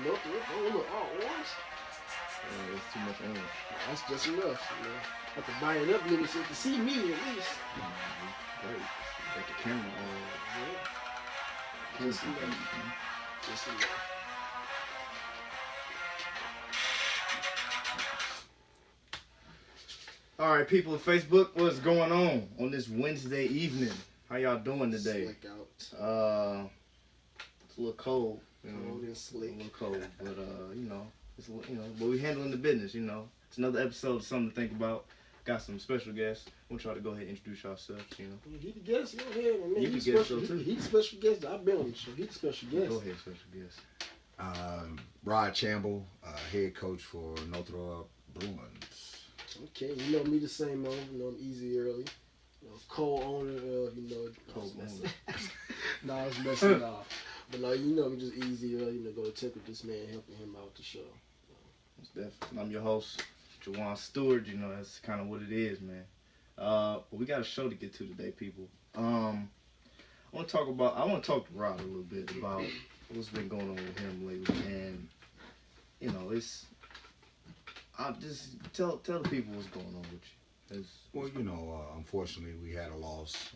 Nope, oh, look, oh, orange. Yeah, that's too much orange. That's just enough, you know. I have to buy it up a little so you can see me at least. Great. Got the camera on. Yeah. Just enough. Just enough. All right, people of Facebook, what's going on this Wednesday evening? How y'all doing today? Slick out. It's a little cold. You know, Cold and slick. A little cold, but you know, it's but we handling the business. You know, it's another episode of something to think about. Got some special guests. We'll try to go ahead and introduce yourselves. You know, He the guest. Go ahead, man. You the guest, too. He the special guest. I've been on the show. He the special guest. Go ahead, special guest. Rod Chamble, head coach for Northrop Bruins. Okay, you know me the same old. You know I'm easy early. You know, co-owner of, you know, Co-owner. Nah, I was messing it off. But no, you know me just easy early. You know, go to tech with this man, helping him out with the show. It's definitely. I'm your host, Jawan Stewart. You know, that's kind of what it is, man. But we got a show to get to today, people. I want to talk to Rod a little bit about what's been going on with him lately, and you know, I'll just tell the people what's going on with you. Well, you know, unfortunately, we had a loss.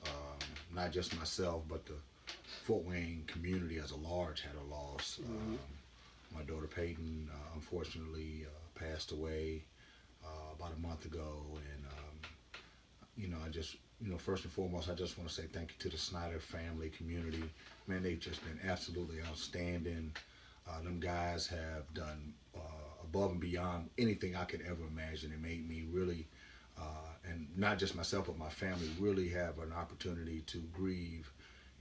Not just myself, but the Fort Wayne community as a large had a loss. My daughter Peyton, unfortunately, passed away about a month ago, and you know, I just, you know, first and foremost, I just want to say thank you to the Snyder family community. Man, they've just been absolutely outstanding. Them guys have done above and beyond anything I could ever imagine. It made me really, and not just myself, but my family, really have an opportunity to grieve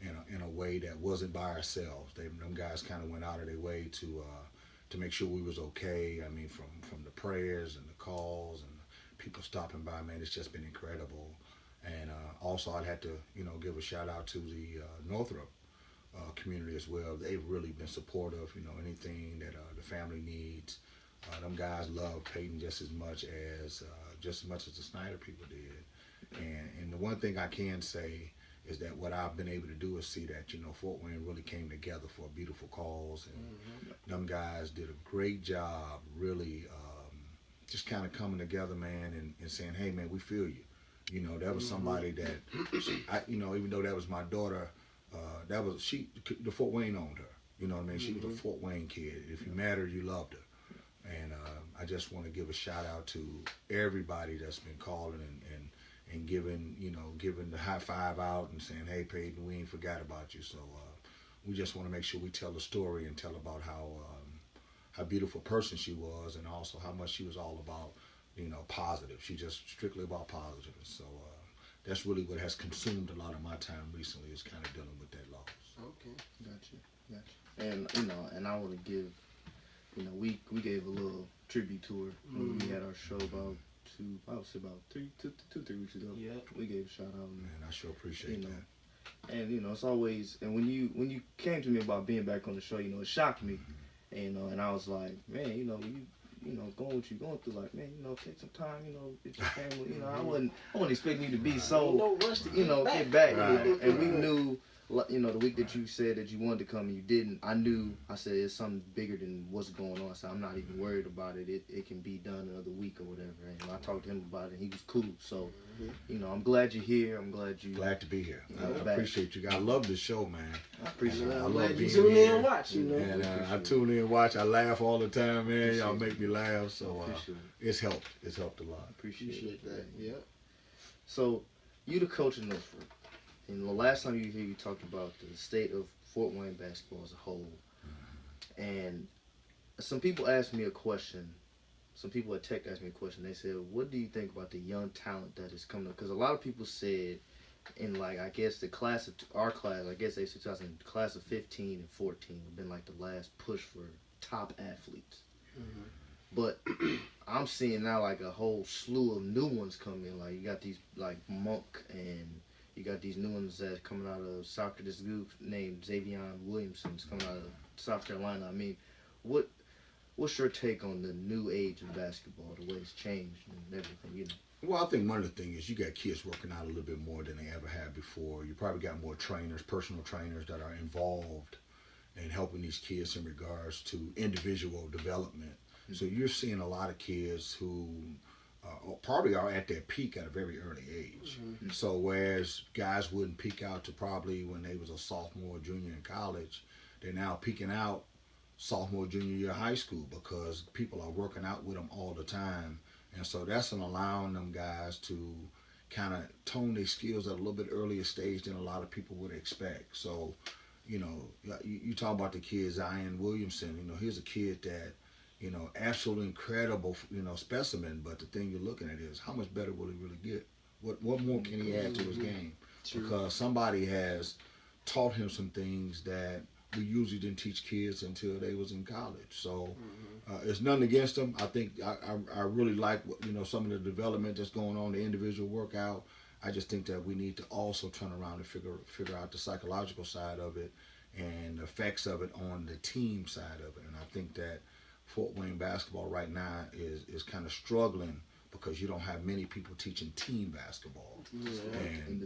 in a way that wasn't by ourselves. Them guys kind of went out of their way to make sure we was okay. I mean, from the prayers and the calls and people stopping by, man, it's just been incredible. And also, I'd have to, you know, give a shout out to the Northrop community as well. They've really been supportive. You know, anything that the family needs. Them guys love Peyton just as much as the Snyder people did. And the one thing I can say is that what I've been able to do is see that, you know, Fort Wayne really came together for a beautiful cause, and them guys did a great job, really just kind of coming together, man, and saying, hey, man, we feel you. You know, that was somebody that, you know, even though that was my daughter, the Fort Wayne owned her. You know what I mean? She was a Fort Wayne kid. If you met her, you loved her. And I just want to give a shout out to everybody that's been calling and giving the high five out and saying, hey, Peyton, we ain't forgot about you. So we just want to make sure we tell the story and tell about how beautiful person she was, and also how much she was all about, you know, positive. She just strictly about positive. So that's really what has consumed a lot of my time recently, is kind of dealing with that loss. Okay. Gotcha. And you know, and I want to give, you know, we gave a little tribute to her when we had our show about 3 weeks ago. Yeah, we gave a shout out. Man, I sure appreciate that. And you know, it's always, and when you came to me about being back on the show, you know, it shocked me. And, you know, and I was like, man, you know, you know, going through, like, man, you know, take some time, you know, get your family, you know, I wasn't expecting you to be so, no rush to get back, you know, and we knew, you know, the week that you said that you wanted to come and you didn't, I said it's something bigger than what's going on, so I'm not even worried about it. It can be done another week or whatever, and I talked to him about it, and he was cool, so, you know, I'm glad you're here. I'm glad Glad to be here. I appreciate you guys. I love the show, man. I appreciate it. I I'm love being tune in and watch, you know. And I tune in and watch. I laugh all the time, man. Y'all make me laugh, so it's helped. It's helped a lot. Appreciate that. Yeah. So, you the coach of Norfolk. And the last time you were here, you talked about the state of Fort Wayne basketball as a whole. And some people asked me a question. Some people at Tech asked me a question. They said, what do you think about the young talent that is coming up? Because a lot of people said, in like, I guess the class of our class, I guess they said class of 15 and 14 have been like the last push for top athletes. But I'm seeing now like a whole slew of new ones coming. Like you got these like Monk, and you got these new ones that's coming out of South Carolina. This group named Xavion Williamson's coming out of South Carolina. I mean, what's your take on the new age of basketball, the way it's changed and everything, you know? Well, I think one of the things is you got kids working out a little bit more than they ever had before. You probably got more trainers, personal trainers that are involved and helping these kids in regards to individual development. So you're seeing a lot of kids who probably are at their peak at a very early age. So whereas guys wouldn't peak out to probably when they was a sophomore, junior in college, they're now peaking out sophomore, junior year of high school because people are working out with them all the time. And so that's allowing them guys to kind of tone their skills at a little bit earlier stage than a lot of people would expect. So, you know, you talk about the kid Zion Williamson. You know, here's a kid that, you know, absolutely incredible, you know, specimen. But the thing you're looking at is how much better will he really get? What more can he add to his game? True. Because somebody has taught him some things that we usually didn't teach kids until they was in college. So it's nothing against them. I think I really like, you know, some of the development that's going on, the individual workout. I just think that we need to also turn around and figure out the psychological side of it and the effects of it on the team side of it. And I think that Fort Wayne basketball right now is kind of struggling because you don't have many people teaching team basketball. And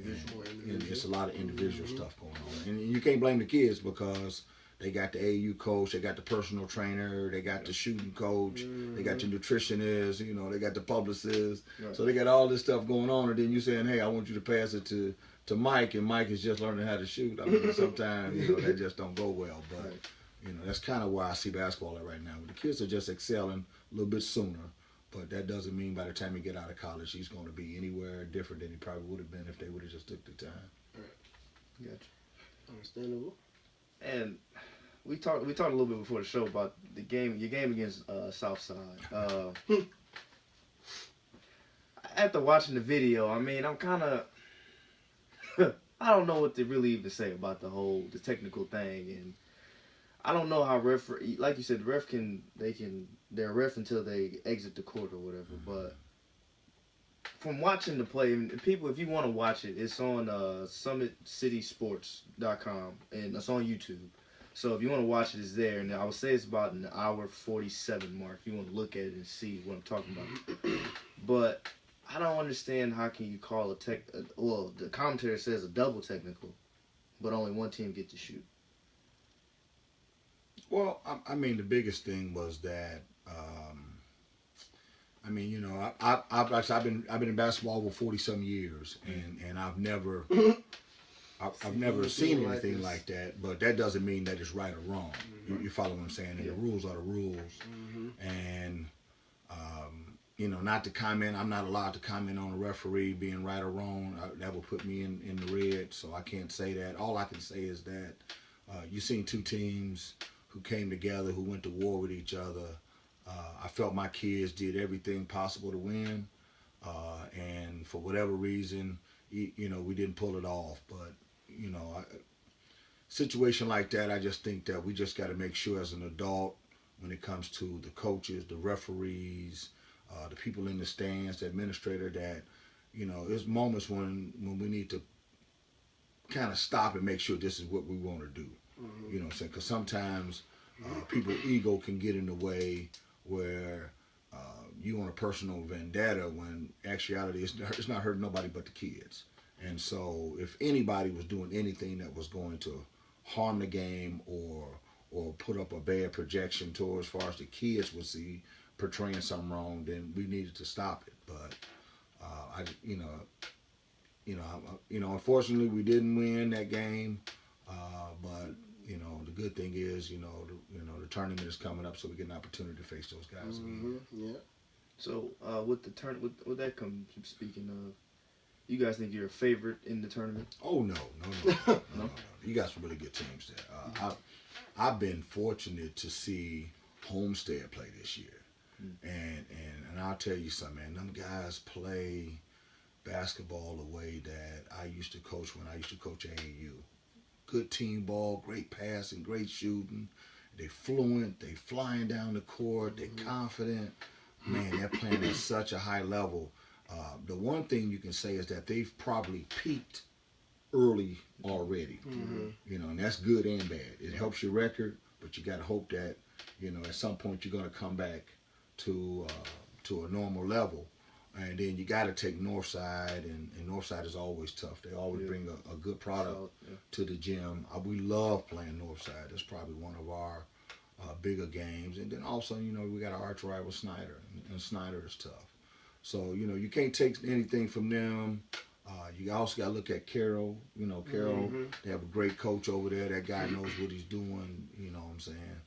it's a lot of individual stuff going on. And you can't blame the kids because they got the AU coach, they got the personal trainer, they got the shooting coach, they got the nutritionist, you know, they got the publicist. So they got all this stuff going on, and then you saying, hey, I want you to pass it to Mike, and Mike is just learning how to shoot. I mean, sometimes, you know, that just don't go well. But, you know, that's kind of where I see basketball at right now. The kids are just excelling a little bit sooner. But that doesn't mean by the time he get out of college, he's going to be anywhere different than he probably would have been if they would have just took the time. Right. Gotcha. Understandable. And we talked a little bit before the show about your game against Southside. After watching the video, I mean, I'm kind of I don't know what to really even say about the technical thing, and I don't know how like you said, they're a ref until they exit the court or whatever. But from watching the play, and people, if you want to watch it, it's on SummitCitySports.com and it's on YouTube. So if you want to watch it, it's there. And I would say it's about an hour 47 mark. If you want to look at it and see what I'm talking about. But I don't understand how can you call well, the commentary says a double technical, but only one team get to shoot. Well, I mean, the biggest thing was that, I mean, you know, I've been in basketball for 40-some years, and I've never seen anything like that. But that doesn't mean that it's right or wrong. You follow what I'm saying? And the rules are the rules. And you know, not to comment. I'm not allowed to comment on a referee being right or wrong. That would put me in the red, so I can't say that. All I can say is that you've seen two teams who came together, who went to war with each other. I felt my kids did everything possible to win, and for whatever reason, you know, we didn't pull it off. But, you know, situation like that, I just think that we just got to make sure as an adult, when it comes to the coaches, the referees, the people in the stands, the administrator, that, you know, there's moments when we need to kind of stop and make sure this is what we want to do. You know what I'm saying? Because sometimes people's ego can get in the way where you want a personal vendetta when actuality it's not hurting nobody but the kids. And so if anybody was doing anything that was going to harm the game or put up a bad projection towards as far as the kids would see portraying something wrong, then we needed to stop it. But unfortunately we didn't win that game. But you know, the good thing is, the tournament is coming up, so we get an opportunity to face those guys again. Yeah. So with the with that comes, speaking of, you guys think you're a favorite in the tournament? Oh no. You got some really good teams there. I've been fortunate to see Homestead play this year, and I'll tell you something, man. Them guys play basketball the way that I used to coach when I used to coach AAU. Good team ball, great passing, great shooting. They fluent, they flying down the court, they confident. Man, they're playing at such a high level. The one thing you can say is that they've probably peaked early already. You know, and that's good and bad. It helps your record, but you got to hope that, you know, at some point you're going to come back to a normal level. And then you got to take Northside, and Northside is always tough. They always bring a good product to the gym. We love playing Northside. That's probably one of our bigger games. And then also, you know, we got our arch rival Snyder, and Snyder is tough. So, you know, you can't take anything from them. You also got to look at Carroll. You know, Carroll, they have a great coach over there. That guy knows what he's doing. You know what I'm saying?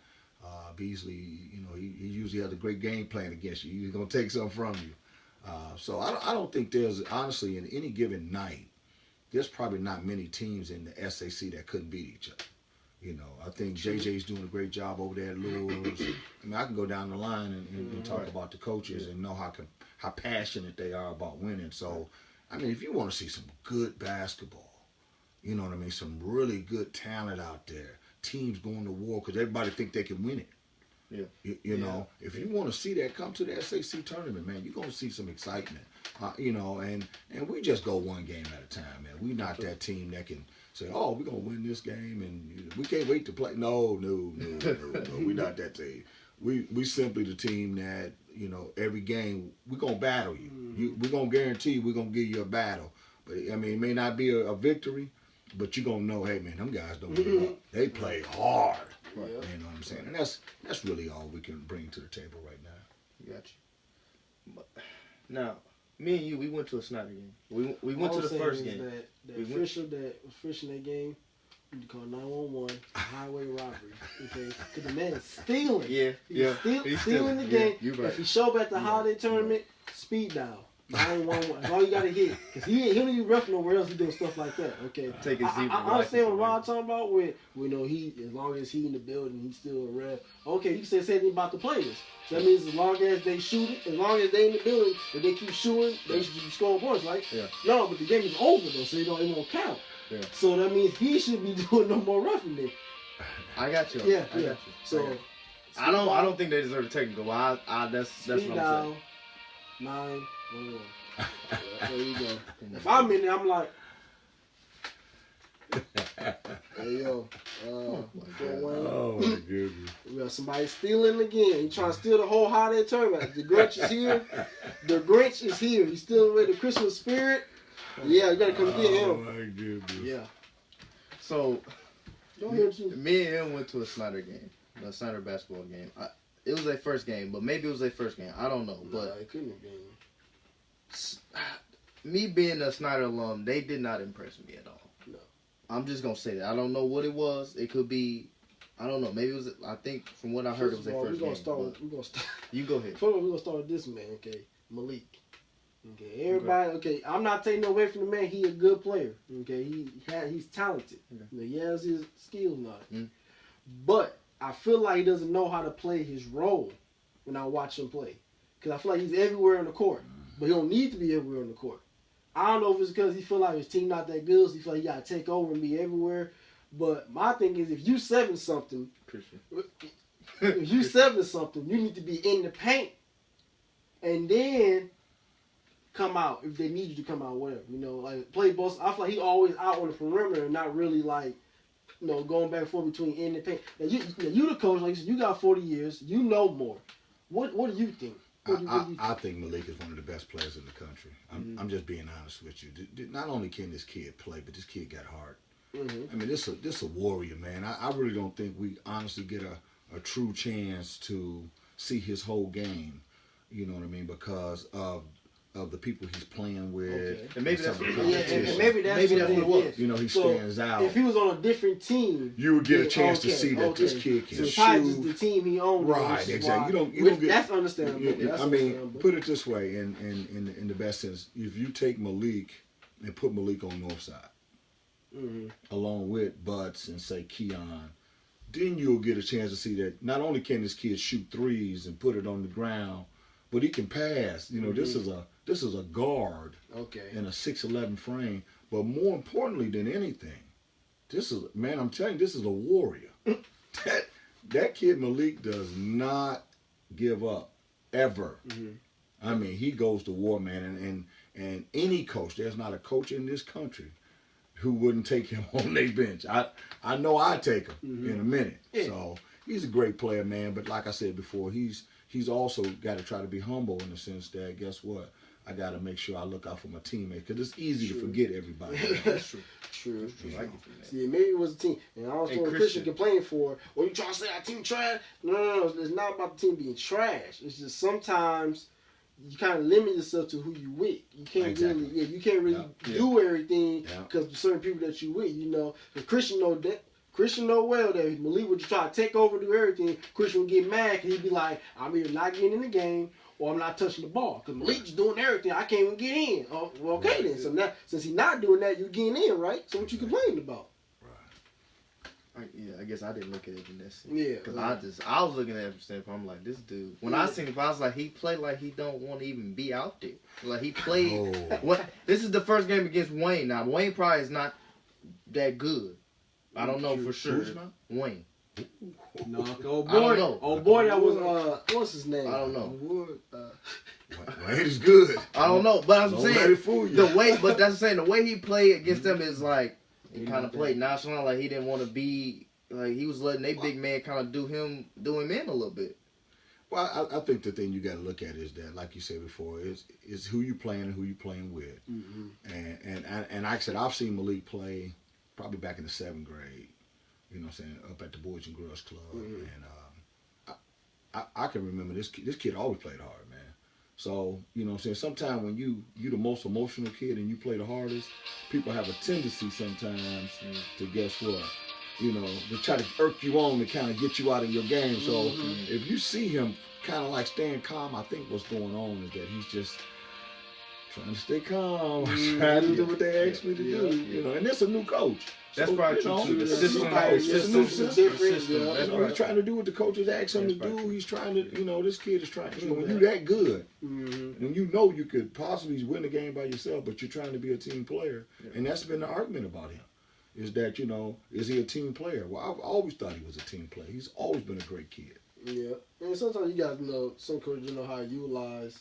Beasley, you know, he usually has a great game plan against you. He's going to take something from you. So I don't think there's, honestly, in any given night, there's probably not many teams in the SAC that couldn't beat each other. You know, I think JJ's doing a great job over there at Lures. I mean, I can go down the line and talk about the coaches and know how passionate they are about winning. So, I mean, if you want to see some good basketball, you know what I mean, some really good talent out there, teams going to war because everybody think they can win it. Yeah. You know, if you want to see that, come to the SAC tournament, man. You're going to see some excitement. You know, and we just go one game at a time, man. We're not that team that can say, oh, we're going to win this game and we can't wait to play. No. We're not that team. We simply the team that, you know, every game, we're going to battle you. We're going to guarantee we're going to give you a battle. But, I mean, it may not be a victory, but you're going to know, hey, man, them guys don't give up. They play hard. Right. You know what I'm saying? And that's really all we can bring to the table right now. Got you. But now, me and you, we went to a Snyder game. We went to the first game. The official that was official that game, you need to call 911, highway robbery. Okay, because the man is stealing. He's stealing the game. Yeah, right. If he show up at the holiday tournament, speed dial. 911. That's all you gotta hit. Because he don't even ref nowhere else. He doing stuff like that. Okay. Take his I understand what Ron talking about. With you know, as long as he in the building, he's still a ref. Okay, you said anything about the players. So that means as long as they shoot it, as long as they in the building, if they keep shooting, they should be scoring points, right? Yeah. No, but the game is over though, so it won't count. Yeah. So that means he should be doing no more roughing then. I got you. Yeah. I got you. So I don't think they deserve a technical. That's what I'm saying. 911. There you go. If I'm in there, I'm like, hey yo, oh my goodness. We got somebody stealing again. He trying to steal the whole holiday tournament. The Grinch is here. The Grinch is here. He's stealing away the Christmas spirit. Yeah, you gotta come get him. Oh my goodness. Yeah. So, me and him went to a Snyder game, a Snyder basketball game. It was their first game, but maybe it was their first game. I don't know, but it couldn't have been. Me being a Snyder alum, they did not impress me at all. No. I'm just gonna say that. I don't know what it was. It could be, I don't know. Maybe it was. I think from what I heard, it was their first game. We're gonna start. You go ahead. First of all, we're gonna start with this man. Okay, Malik. Okay, everybody. Okay, I'm not taking away from the man. He a good player. Okay, he's talented. Okay. You know, he has his skills now. But I feel like he doesn't know how to play his role when I watch him play. Because I feel like he's everywhere on the court. But he don't need to be everywhere on the court. I don't know if it's because he feel like his team not that good, so he feel like he got to take over and be everywhere. But my thing is, if you 7-something, if you 7-something, you need to be in the paint. And then come out if they need you to come out, whatever. You know, like play both. I feel like he always out on the perimeter and not really like, you know, going back and forth between in the paint. Now you the coach, like you said, you got 40 years, you know more. What do you think? I think Malik is one of the best players in the country. I'm just being honest with you. Not only can this kid play, but this kid got heart. I mean, this a warrior, man. I really don't think we honestly get a true chance to see his whole game. You know what I mean? Because of the people he's playing with. Okay. And maybe that's what it was. You know, he stands out. If he was on a different team, you would get a chance to see that this kid can so shoot. probably just the team he owned. Right, exactly. You don't get. That's understandable. I mean, put it this way, in the best sense, if you take Malik and put Malik on Northside, along with Butts and say Keon, then you'll get a chance to see that not only can this kid shoot threes and put it on the ground, but he can pass. You know, this is a guard in a 6'11" frame. But more importantly than anything, I'm telling you, this is a warrior. that kid Malik does not give up ever. I mean, he goes to war, man. And any coach, there's not a coach in this country who wouldn't take him on their bench. I know I'd take him in a minute. Yeah. So he's a great player, man. But like I said before, he's also got to try to be humble in the sense that, guess what? I got to make sure I look out for my teammates because it's easy True. to forget everybody. That's true. True. I get you, man. See, maybe it was a team, and I was Hey, told Christian complain for, you trying to say our team trash? No, it's not about the team being trash. It's just sometimes you kind of limit yourself to who you with. You can't really, you can't really do everything because of certain people that you with. You know, because Christian know well that Malik would try to take over, do everything. Christian would get mad because he'd be like, I'm either not getting in the game or I'm not touching the ball. Because Malik's doing everything. I can't even get in. Oh, well, okay then. So now, since he's not doing that, you're getting in, right? So what you complaining about? I guess I didn't look at it in that sense. Yeah. Because I was looking at him standpoint. I'm like, this dude. When I seen him, I was like, he played like he don't want to even be out there. Like he played. This is the first game against Wayne. Now Wayne probably is not that good. I don't know for sure. Who's not? Wayne. No, old I don't boy. know. Old boy, that was what's his name? I don't know. Wood. Wayne is good. I don't know, but I'm Don't saying let it fool you. the way. But that's saying the way he played against them is like he kind of played nonchalant, like he didn't want to be. Like he was letting they big man kind of do him in a little bit. Well, I think the thing you got to look at is that, like you said before, is who you playing and who you playing with. Mm-hmm. And like I said, I've seen Malik play probably back in the 7th grade. You know what I'm saying, up at the Boys and Girls Club, and I can remember this kid always played hard, man. So you know what I'm saying, sometimes when you the most emotional kid and you play the hardest, people have a tendency sometimes to guess what. You know, to try to irk you on to kind of get you out of your game. So if you see him kind of like staying calm, I think what's going on is that he's just trying to stay calm, trying to do what they asked me to do. You know, and it's a new coach. That's probably true too. The system, different. You know, he's trying to do what the coaches asked him to do. He's trying to, you know, this kid is trying. You know, when you're that good, when you know you could possibly win the game by yourself, but you're trying to be a team player, and that's been the argument about him. Is that, you know, is he a team player? Well, I've always thought he was a team player. He's always been a great kid. Yeah, and sometimes you guys know some coaches know how to utilize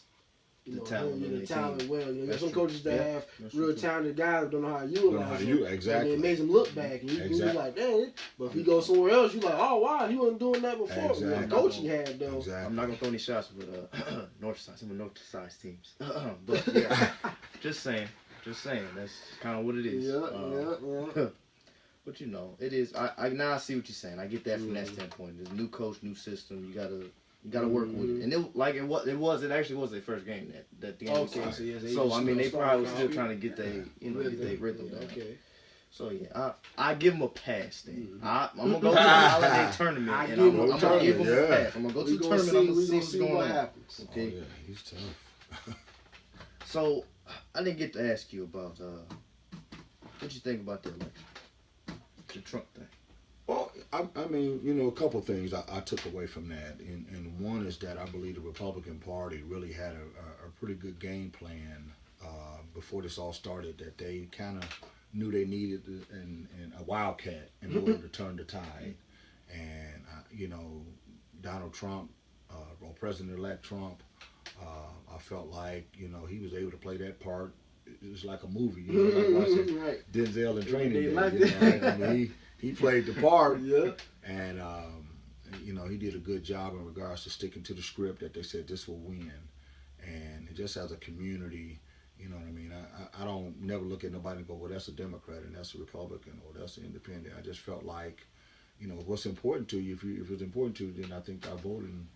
the talent well. You know, there's some coaches that have real talented guys don't know how to utilize him. Exactly. And it makes him look back, and you're like, dang. But if he goes somewhere else, you're like, oh wow, he wasn't doing that before. Exactly. What coach he had though. Exactly. I'm not gonna throw any shots with north side, some of north side teams. But yeah, just saying. That's kind of what it is. Yeah. But you know, it is. I now I see what you're saying. I get that from that standpoint. There's a new coach, new system. You gotta work with it. And it actually was their first game that the end came. So I mean, they probably was still trying to get their rhythm down. Okay. So yeah, I give them a pass then. I'm gonna go to the holiday tournament and I'm gonna give them a pass. I'm gonna go to the tournament. I'm gonna see what's going on. Okay. Oh, yeah, he's tough. So I didn't get to ask you about what you think about the election. The Trump thing. Well, I mean, you know, a couple of things I took away from that, and one is that I believe the Republican Party really had a pretty good game plan before this all started. That they kind of knew they needed a wildcat in order to turn the tide, and you know, Donald Trump, or President-elect Trump, I felt like, you know, he was able to play that part. It was like a movie, you know, like watching Denzel in Training Day. Like you know, I mean, he played the part, and you know, he did a good job in regards to sticking to the script that they said this will win, and just as a community, you know what I mean. I don't never look at nobody and go, well, that's a Democrat and that's a Republican or that's an Independent. I just felt like, you know, what's important to you. If it's important to you, then I think our voting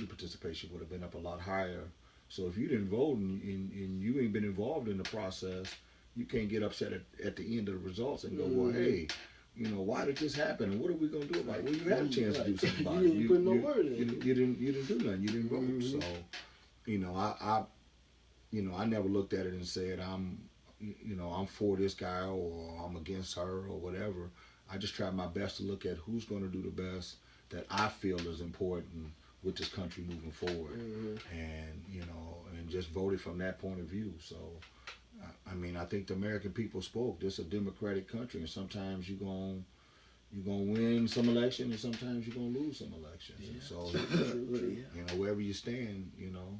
participation would have been up a lot higher. So if you didn't vote and you ain't been involved in the process, you can't get upset at the end of the results and go, well, hey, you know, why did this happen? And what are we going to do about it? Well, you had a chance to do something about it. You didn't put no word in. You didn't do nothing. You didn't vote. So, you know, I never looked at it and said I'm for this guy or I'm against her or whatever. I just tried my best to look at who's going to do the best that I feel is important with this country moving forward, and you know, and just voted from that point of view. So, I mean, I think the American people spoke. This is a democratic country, and sometimes you're gonna win some election, and sometimes you're gonna lose some elections. Yeah. So, you know, wherever you stand, you know,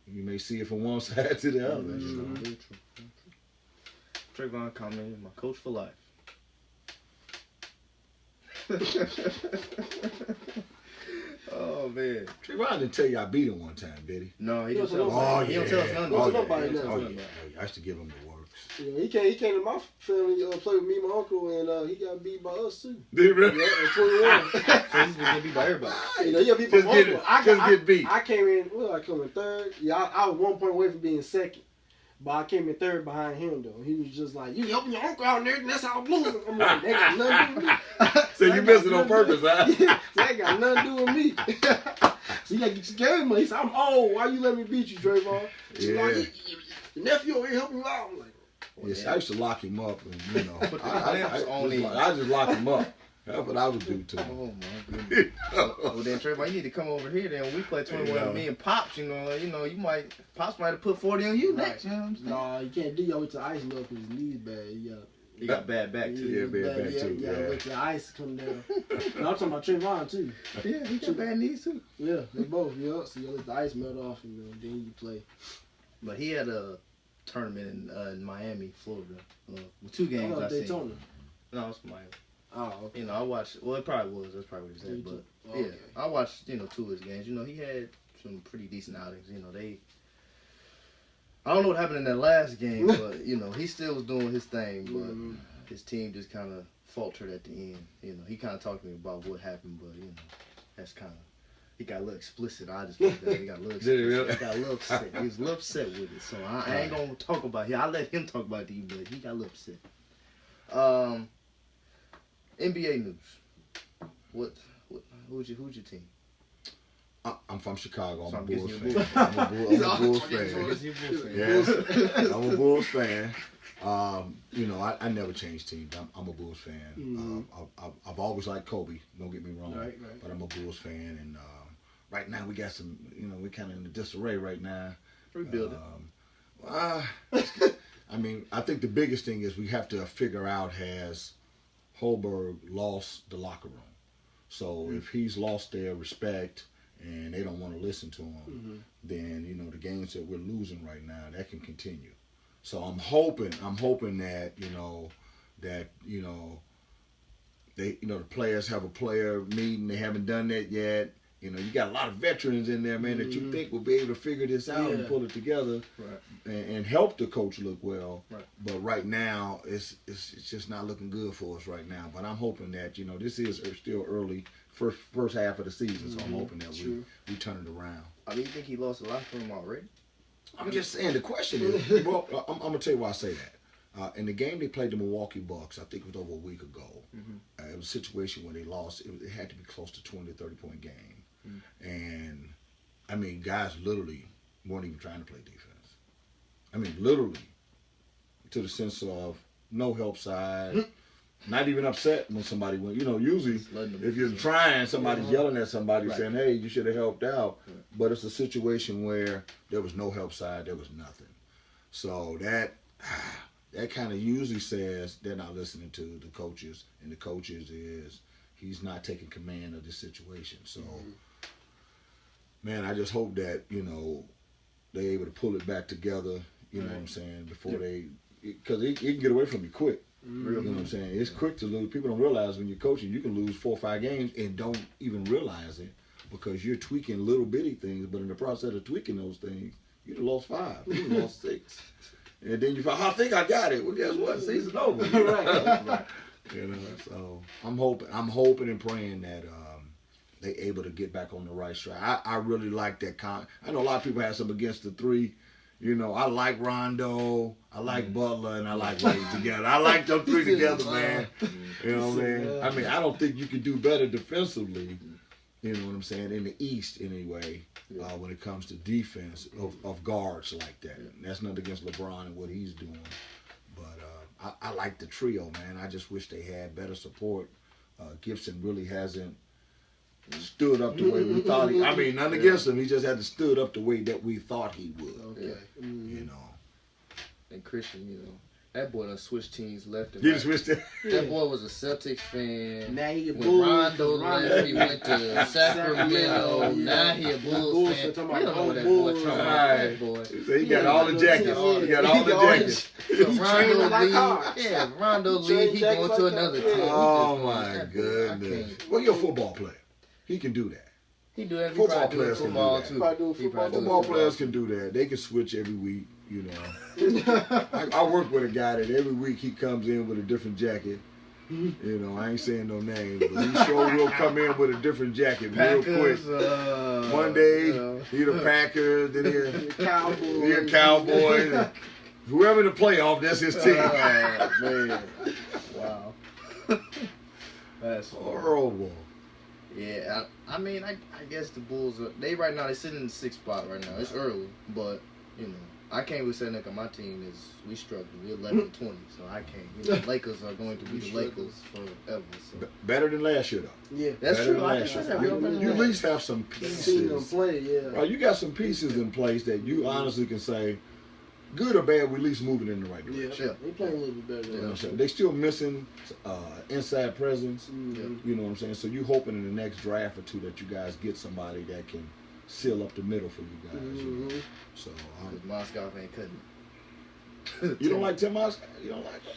you may see it from one side to the other. You know? Very true. Trayvon commented, "My coach for life." Oh Oh man. Trayvon didn't tell you I beat him one time, did he? No, he He didn't don't tell tell us. Oh, He yeah. don't tell us nothing. Don't Oh, tell yeah. nobody Oh, nothing. yeah. Oh, yeah. I used to give him the works. Yeah, he came to my family, play with me and my uncle, and he got beat by us too. Did he really? Yeah, at 21. So he's been getting beat by everybody. You know, he got beat by Just my get uncle. it. Just get beat. I came in. Well, I come in third. Yeah, I was 1 point away from being second, but I came in third behind him though. He was just like, "You helping your uncle out there, and that's how I'm losing." I'm like, "That got nothing to do with me." So you missed it on purpose, huh? Yeah, that got nothing to do with me. So you gotta get your game money. He said, "I'm old. Why you let me beat you, Trayvon?" She's Yeah. like, "Your nephew over here helping you out." I'm like, Yes, I used to lock him up, and you know, But the clamps only- I just lock him up. That's what I would do to Oh him. my goodness. Well then, Trayvon, you need to come over here. Then we play 21 Yeah. with me and Pops. You know, Pops might have put 40 on you next. You know what I'm saying? "Nah, you can't do y'all with the ice milk because his knees bad. You got." He got bad back too. Yeah, bad back too, yeah. Let the ice come down. No, I'm talking about Trayvon too. Yeah, he got bad knees too. Yeah, they both. Yeah, so you let the ice melt off, and then you play. But he had a tournament in Miami, Florida. With 2 games Oh, I seen. Daytona. No, it's Miami. Oh, okay. You know, I watched. Well, it probably was. That's probably what he said. But Okay. yeah, I watched. 2 of his games. You know, he had some pretty decent outings. You know, I don't know what happened in that last game, but you know, he still was doing his thing. But his team just kind of faltered at the end. You know, he kind of talked to me about what happened, but you know, that's kind of. He got a little explicit. I just looked at it. He got a little Did he explicit. really? He got a little upset. He was a little upset with it. So I ain't gonna talk about it. I let him talk about it, but he got a little upset. NBA news. Who's your team? I'm from Chicago. So I'm I'm a Bulls guessing fan. you're I'm a Bulls fan. Is he a Bulls fan? Yeah, I'm a Bulls fan. You know, I never change teams. I'm a Bulls fan. I've always liked Kobe. Don't get me wrong. Right. But I'm a Bulls fan, and right now we got some. You know, we're kind of in the disarray right now. Rebuilding. I mean, I think the biggest thing is we have to figure out has Holberg lost the locker room. So if he's lost their respect and they don't want to listen to him, then you know the games that we're losing right now that can continue. So I'm hoping that the players have a player meeting. They haven't done that yet. You know, you got a lot of veterans in there, man, that you think will be able to figure this out and pull it together, and help the coach look well. Right. But right now, it's just not looking good for us right now. But I'm hoping that this is still early, first half of the season, so I'm hoping that we turn it around. I mean, you think he lost the locker room already? I'm just saying, the question is, well, I'm going to tell you why I say that. In the game they played the Milwaukee Bucks, I think it was over a week ago, it was a situation where they lost. It had to be close to 20 to 30-point game. And, I mean, guys literally weren't even trying to play defense. I mean, literally, to the sense of no help side, not even upset when somebody went. You know, usually if you're trying, somebody's yelling at somebody saying, hey, you should have helped out. But it's a situation where there was no help side, there was nothing. So that kind of usually says they're not listening to the coaches, and the coaches is he's not taking command of this situation. So, man, I just hope that, they're able to pull it back together, you know what I'm saying, before because it can get away from you quick. You know what I'm saying? It's quick to lose. People don't realize when you're coaching, you can lose 4 or 5 games and don't even realize it because you're tweaking little bitty things, but in the process of tweaking those things, you done lost 5, you done lost 6. And then you find, I think I got it. Well, guess what? Season over. Right. So I'm hoping and praying that they able to get back on the right track. I really like that. I know a lot of people have some against the 3. I like Rondo, I like Butler, and I like Wade together. I like them 3 together, man. You know what I mean? I mean, I don't think you can do better defensively. You know what I'm saying? In the East, anyway, when it comes to defense of guards like that. And that's nothing against LeBron and what he's doing. But I like the trio, man. I just wish they had better support. Gibson really hasn't stood up the way we thought he. I mean, nothing against him. He just hasn't stood up the way that we thought he would. Okay. And Christian, that boy done switched teams left and He right. just switched it. That boy was a Celtics fan. Now he a When Bulls. Rondo left, he went to Sacramento. Now he a Bulls fan. You don't know what that boy talking about. That boy. So he got all the jackets. He got all the jackets. So Rondo like cars. leave. Rondo leave. He going to another team. Oh my goodness. Well, you're a football player. He can do that. He do that. Football He players can do football that. too. Probably do He football. probably do Football football players too. can do that. They can switch every week, you know. I work with a guy that every week he comes in with a different jacket. You know, I ain't saying no names, but he sure will come in with a different jacket real quick. Packers, One day, yeah. he the Packers, then Cowboys. he a Cowboys. And whoever in the playoff, that's his team. Man. Wow. That's Horrible. Yeah, I mean, I guess the Bulls are right now. They're sitting in the 6th spot right now. It's early, but you know, I can't really say that my team is we struggling. We're 11-20, so I can't. You know, Lakers are going to be the Lakers forever. So Better than last year, though. Yeah, that's Better true. than I last can say year. that. Real better than You at last. least have some seen them pieces. play. Yeah. Well, you got some pieces in place that you honestly can say, good or bad, we at least moving in the right Yeah, direction. they playing a little bit better. You know Than what I'm saying? They still missing inside presence. Mhm. You know what I'm saying? So you hoping in the next draft or two that you guys get somebody that can seal up the middle for you guys. You know? Mhm. So Because Moscow ain't cutting. you don't like Tim Moscow? You don't like him?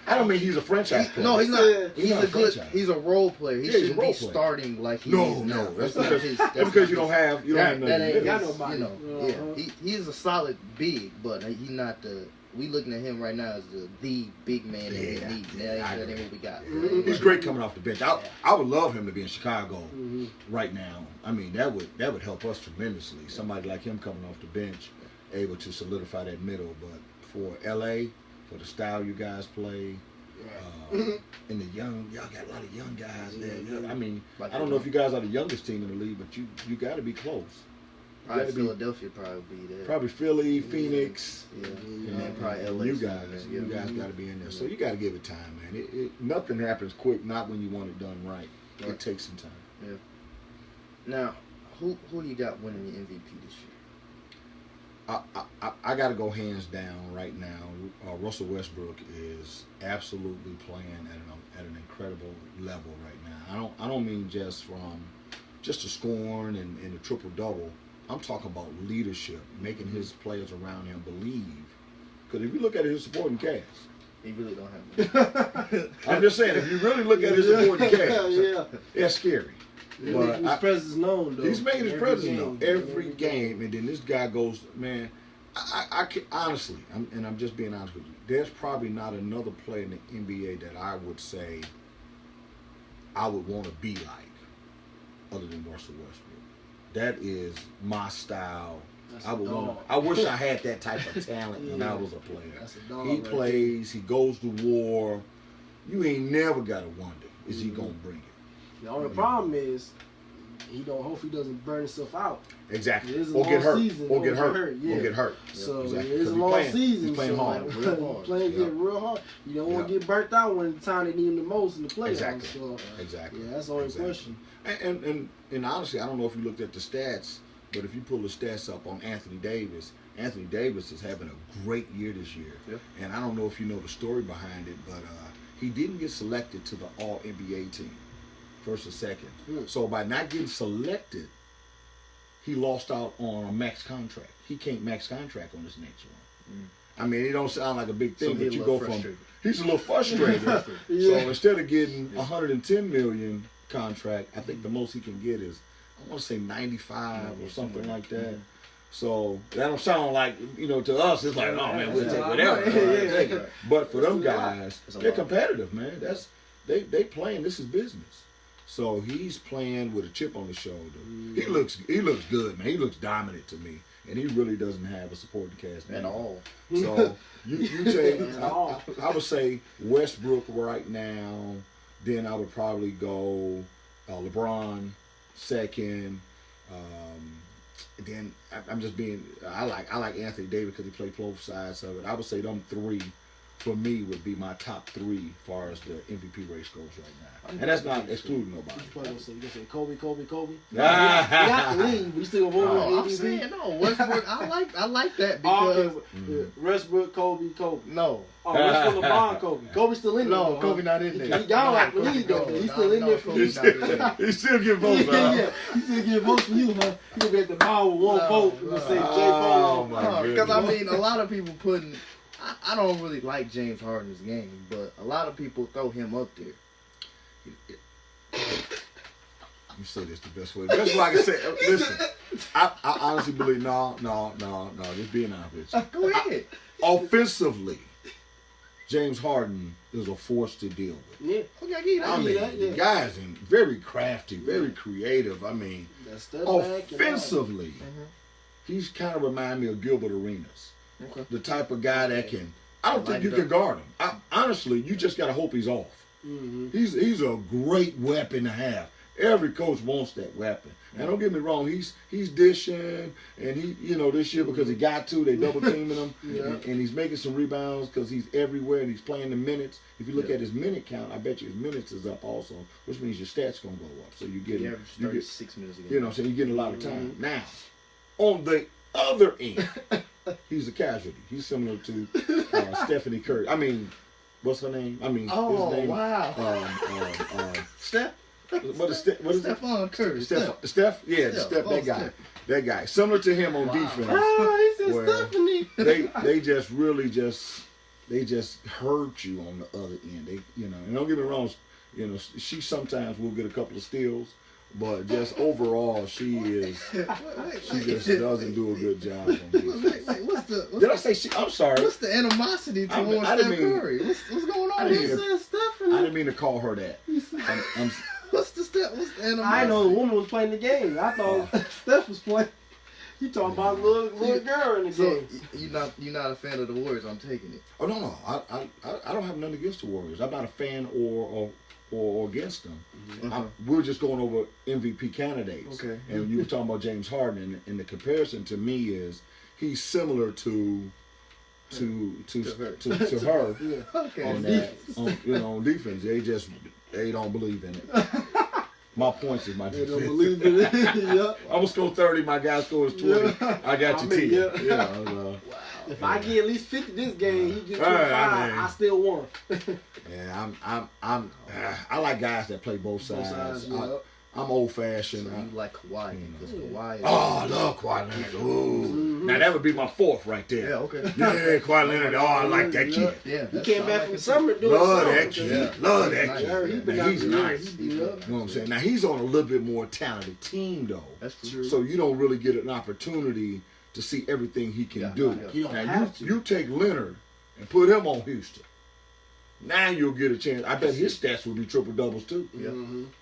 I don't mean he's a franchise player. No, he's Yeah. not. He's He's not a a good. franchise. He's a role player. He Yeah, he's a shouldn't role be player. starting like he No, is no, now. that's not because- his- that's because you don't have that no ain't minutes. Got his, nobody. you know. Uh-huh. Yeah, he's a solid big, but he's not the. We looking at him right now as the big man that Yeah, we need. yeah, I That ain't agree. what we got. Mhm. He's great coming off the bench. I would love him to be in Chicago Mhm. right now. I mean, that would help us tremendously. Somebody like him coming off the bench, able to solidify that middle. But for LA, for the style you guys play, and the young, y'all got a lot of young guys there. Yeah, I mean, Like I don't know if you guys are the youngest team in the league, but you got to be close. Probably gotta be- Philadelphia probably be there. Probably Philly, Phoenix. Yeah, Mhm. and then probably LA. You somewhere guys, there, you yeah. guys got to be in there. So you got to give it time, man. Nothing happens quick. Not when you want it done right. It Right. takes some time. Now, who you got winning the MVP this year? I got to go hands down right now. Russell Westbrook is absolutely playing at an incredible level right now. I don't mean just from just a scoring and a triple double. I'm talking about leadership, making his players around him believe. Because if you look at his supporting cast, He really don't have one. I'm just saying, if you really look at his supporting cast, yeah. that's scary. He's But making his presence known, though. He's making his Every presence game. known every game, and then this guy goes, man. I can, honestly, I'm just being honest with you. There's probably not another player in the NBA that I would say I would want to be like, other than Russell Westbrook. That is my style. That's I a would want. dog. I wish I had that type of talent when I Yeah. was a player. That's a dog He right plays. He goes to war. You ain't never got to wonder, is he gonna bring it? The only problem is he doesn't burn himself out. Exactly. It is a Or get long hurt. season, Or get or hurt. hurt, yeah. Or get hurt. So Exactly. it is a 'Cause he long playing- season. he's playing so hard. Real He's hard. playing Yeah. get real hard. You don't want Yeah. to get burnt out when the time they need him the most in the playoffs. Exactly. So Exactly. yeah, that's the only Exactly. question. And honestly, I don't know if you looked at the stats, but if you pull the stats up on Anthony Davis is having a great year this year. Yeah. And I don't know if you know the story behind it, but he didn't get selected to the All NBA team, first or second. Hmm. So by not getting selected, he lost out on a max contract. He can't max contract on this next one. I mean, it don't sound like a big thing, So he but a you little go frustrated. from he's a little frustrated. Yeah. So instead of getting 110 million contract, I think the most he can get is I want to say 95 or something like that. So that don't sound like to us. It's like, oh man, we'll take whatever. Yeah. Take it. But for them That's a lot. guys, That's a they're lot. competitive, man. That's they playing. This is business. So he's playing with a chip on his shoulder. He looks good, man. He looks dominant to me, and he really doesn't have a supporting cast At now. all. So you say At all. I would say Westbrook right now. Then I would probably go LeBron second. Then I'm just being I like Anthony Davis because he played both sides of it. I would say them three for me would be my top three as far as the MVP race goes right now, and that's not excluding nobody. You probably gonna say Kobe. Ah. He got the lead, but you still gonna vote No, on I'm MVP. saying no. Westbrook, I like that Oh, because okay. Westbrook, Kobe. no. Oh, Westbrook, LeBron, Kobe. Kobe's still in there. No, though, huh? Kobe not in there. He down like the lead though. He's still in there for you. Kobe's not in there. He still get votes. Yeah, he still get votes for you, huh? He gonna be at the bottom with one No, vote. no. We'll say J. Oh, Paul. my Because I goodness. mean, a lot of people putting. I don't really like James Harden's game, but a lot of people throw him up there. me say this the best way. Just like I said, listen, I honestly believe, no, just being honest with you. Go ahead. Offensively, James Harden is a force to deal with. Yeah. Okay, I mean, the guy's very crafty, very creative. I mean, offensively, he's kind of remind me of Gilbert Arenas. Okay. The type of guy that can, I don't think you can guard him. Honestly, you just got to hope he's off. He's a great weapon to have. Every coach wants that weapon. And don't get me wrong, he's dishing, and he, this year because he got to, they double teaming him, and he's making some rebounds because he's everywhere and he's playing the minutes. If you look at his minute count, I bet you his minutes is up also, which means your stats gonna go up. So you get 36 minutes a game. You know what I'm saying? You're getting a lot of time. Now, on the other end, he's a casualty. He's similar to Stephanie Curry. I mean, what's her name? I mean, his name. Wow. Steph. What is Stephon Curry. Steph? Yeah, Steph, that guy. Steph. That guy. Similar to him on defense. Oh, he said Stephanie. They just really they just hurt you on the other end. They, and don't get me wrong, she sometimes will get a couple of steals, but just overall she just doesn't do a good job on defense. Did I say she? I'm sorry. What's the animosity towards Steph Curry? What's going on here? Stephanie. I didn't mean to call her that. What's the animosity? I know the woman was playing the game. I thought Steph was playing. You talking about little girl in the game. You're not a fan of the Warriors, I'm taking it. Oh no. I don't have nothing against the Warriors. I'm not a fan or against them. We're just going over MVP candidates. Okay. And you were talking about James Harden, and the comparison to me is he's similar to her. Yeah. Okay. On that, on defense, they don't believe in it. My points is my defense. They don't believe in it. Yep. I'm gonna score 30. My guy scores 20. I got you 10. Wow. If I get at least 50 this game, he gets 25. I still won. Yeah, I like guys that play both sides. I'm old fashioned. So you like Kawhi? Because Kawhi is I love Kawhi Leonard. Ooh. Now that would be my fourth right there. Yeah, okay. Yeah, Kawhi Leonard. Oh, I like that kid. Yeah, he came back from summer doing Love something. that kid. Love that kid. Now, he's nice. You know what I'm saying? Now he's on a little bit more talented team though. That's true. So you don't really get an opportunity to see everything he can do. You don't now have to. You take Leonard and put him on Houston. Now you'll get a chance. I bet his stats will be triple doubles too,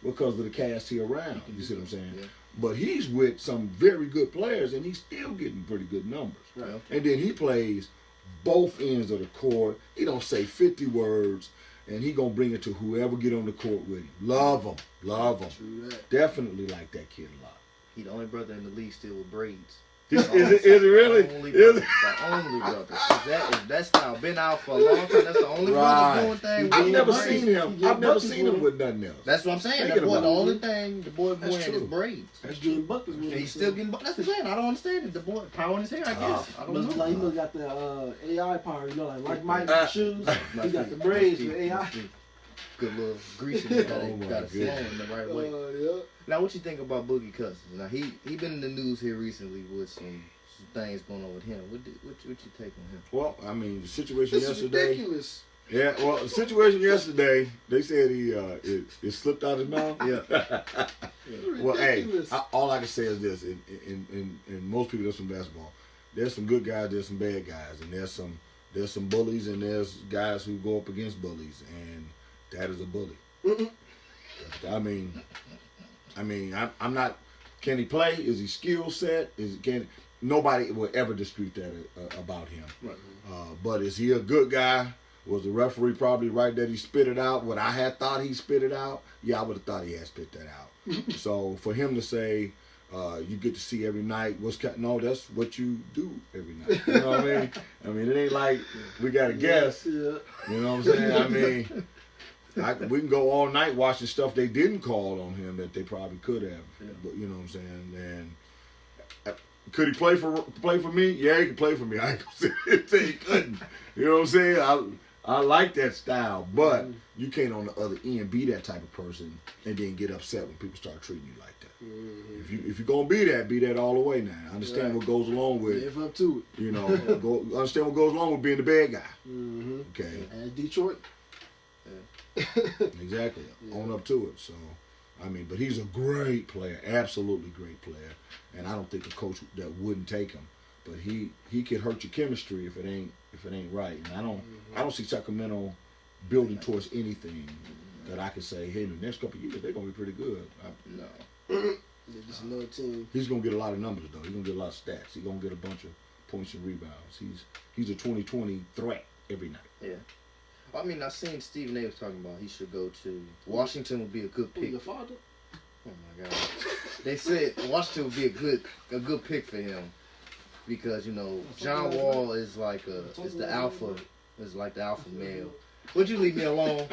because of the cast he around. You see what I'm saying? Yeah. But he's with some very good players, and he's still getting pretty good numbers. Right. And then he plays both ends of the court. He don't say 50 words, and he gonna bring it to whoever get on the court with him. Love him. Definitely like that kid a lot. He the only brother in the league still with braids. Is it really? The only brother. Is that style been out for a long time? That's the only brother doing things. I've never seen him. I've never seen him with nothing else. That's what I'm saying. That boy, the only thing the boy wearing is braids. He's getting buckets. He's still getting buckets. That's what I'm saying. I don't understand it. The boy power in his hair, I guess. I don't know. Like he must got the AI power. Like Mike's shoes. He got the braids with AI. Good little greasing. Got it flowing the right way. Now, what you think about Boogie Cousins? Now, he been in the news here recently with some things going on with him. What you take on him? Well, I mean, the situation yesterday. Ridiculous. Yeah, well, the situation yesterday, they said it slipped out his mouth. Yeah. Well, hey, all I can say is this: in most people that's in basketball, there's some good guys, there's some bad guys, and there's some bullies, and there's guys who go up against bullies, and that is a bully. I mean, I'm not. Can he play? Is he skill set? Nobody will ever dispute that about him. Right. But is he a good guy? Was the referee probably right that he spit it out? What I had thought he spit it out? Yeah, I would have thought he had spit that out. So for him to say, you get to see every night, no, that's what you do every night. You know what I mean? I mean, it ain't like we got to guess. Yeah. You know what I'm saying? I mean, we can go all night watching stuff they didn't call on him that they probably could have. Yeah. But you know what I'm saying? And could he play for me? Yeah, he could play for me. I ain't gonna say he couldn't. You know what I'm saying? I like that style, but you can't on the other end be that type of person and then get upset when people start treating you like that. If you're gonna be that all the way now. Understand what goes along with. Live up to it. You know, understand what goes along with being the bad guy. Okay. And Detroit. Exactly. Own up to it. So, I mean, but he's a great player, absolutely great player, and I don't think a coach that wouldn't take him. But he could hurt your chemistry if it ain't right. And I don't see Sacramento building towards anything that I could say, hey, in the next couple of years they're gonna be pretty good. No. They're just another team. He's gonna get a lot of numbers though. He's gonna get a lot of stats. He's gonna get a bunch of points and rebounds. He's a 2020 threat every night. Yeah. I mean, I seen Stephen A was talking about he should go to Washington would be a good pick. Your father? Oh my God. They said Washington would be a good pick for him because John Wall is like the alpha male. Would you leave me alone?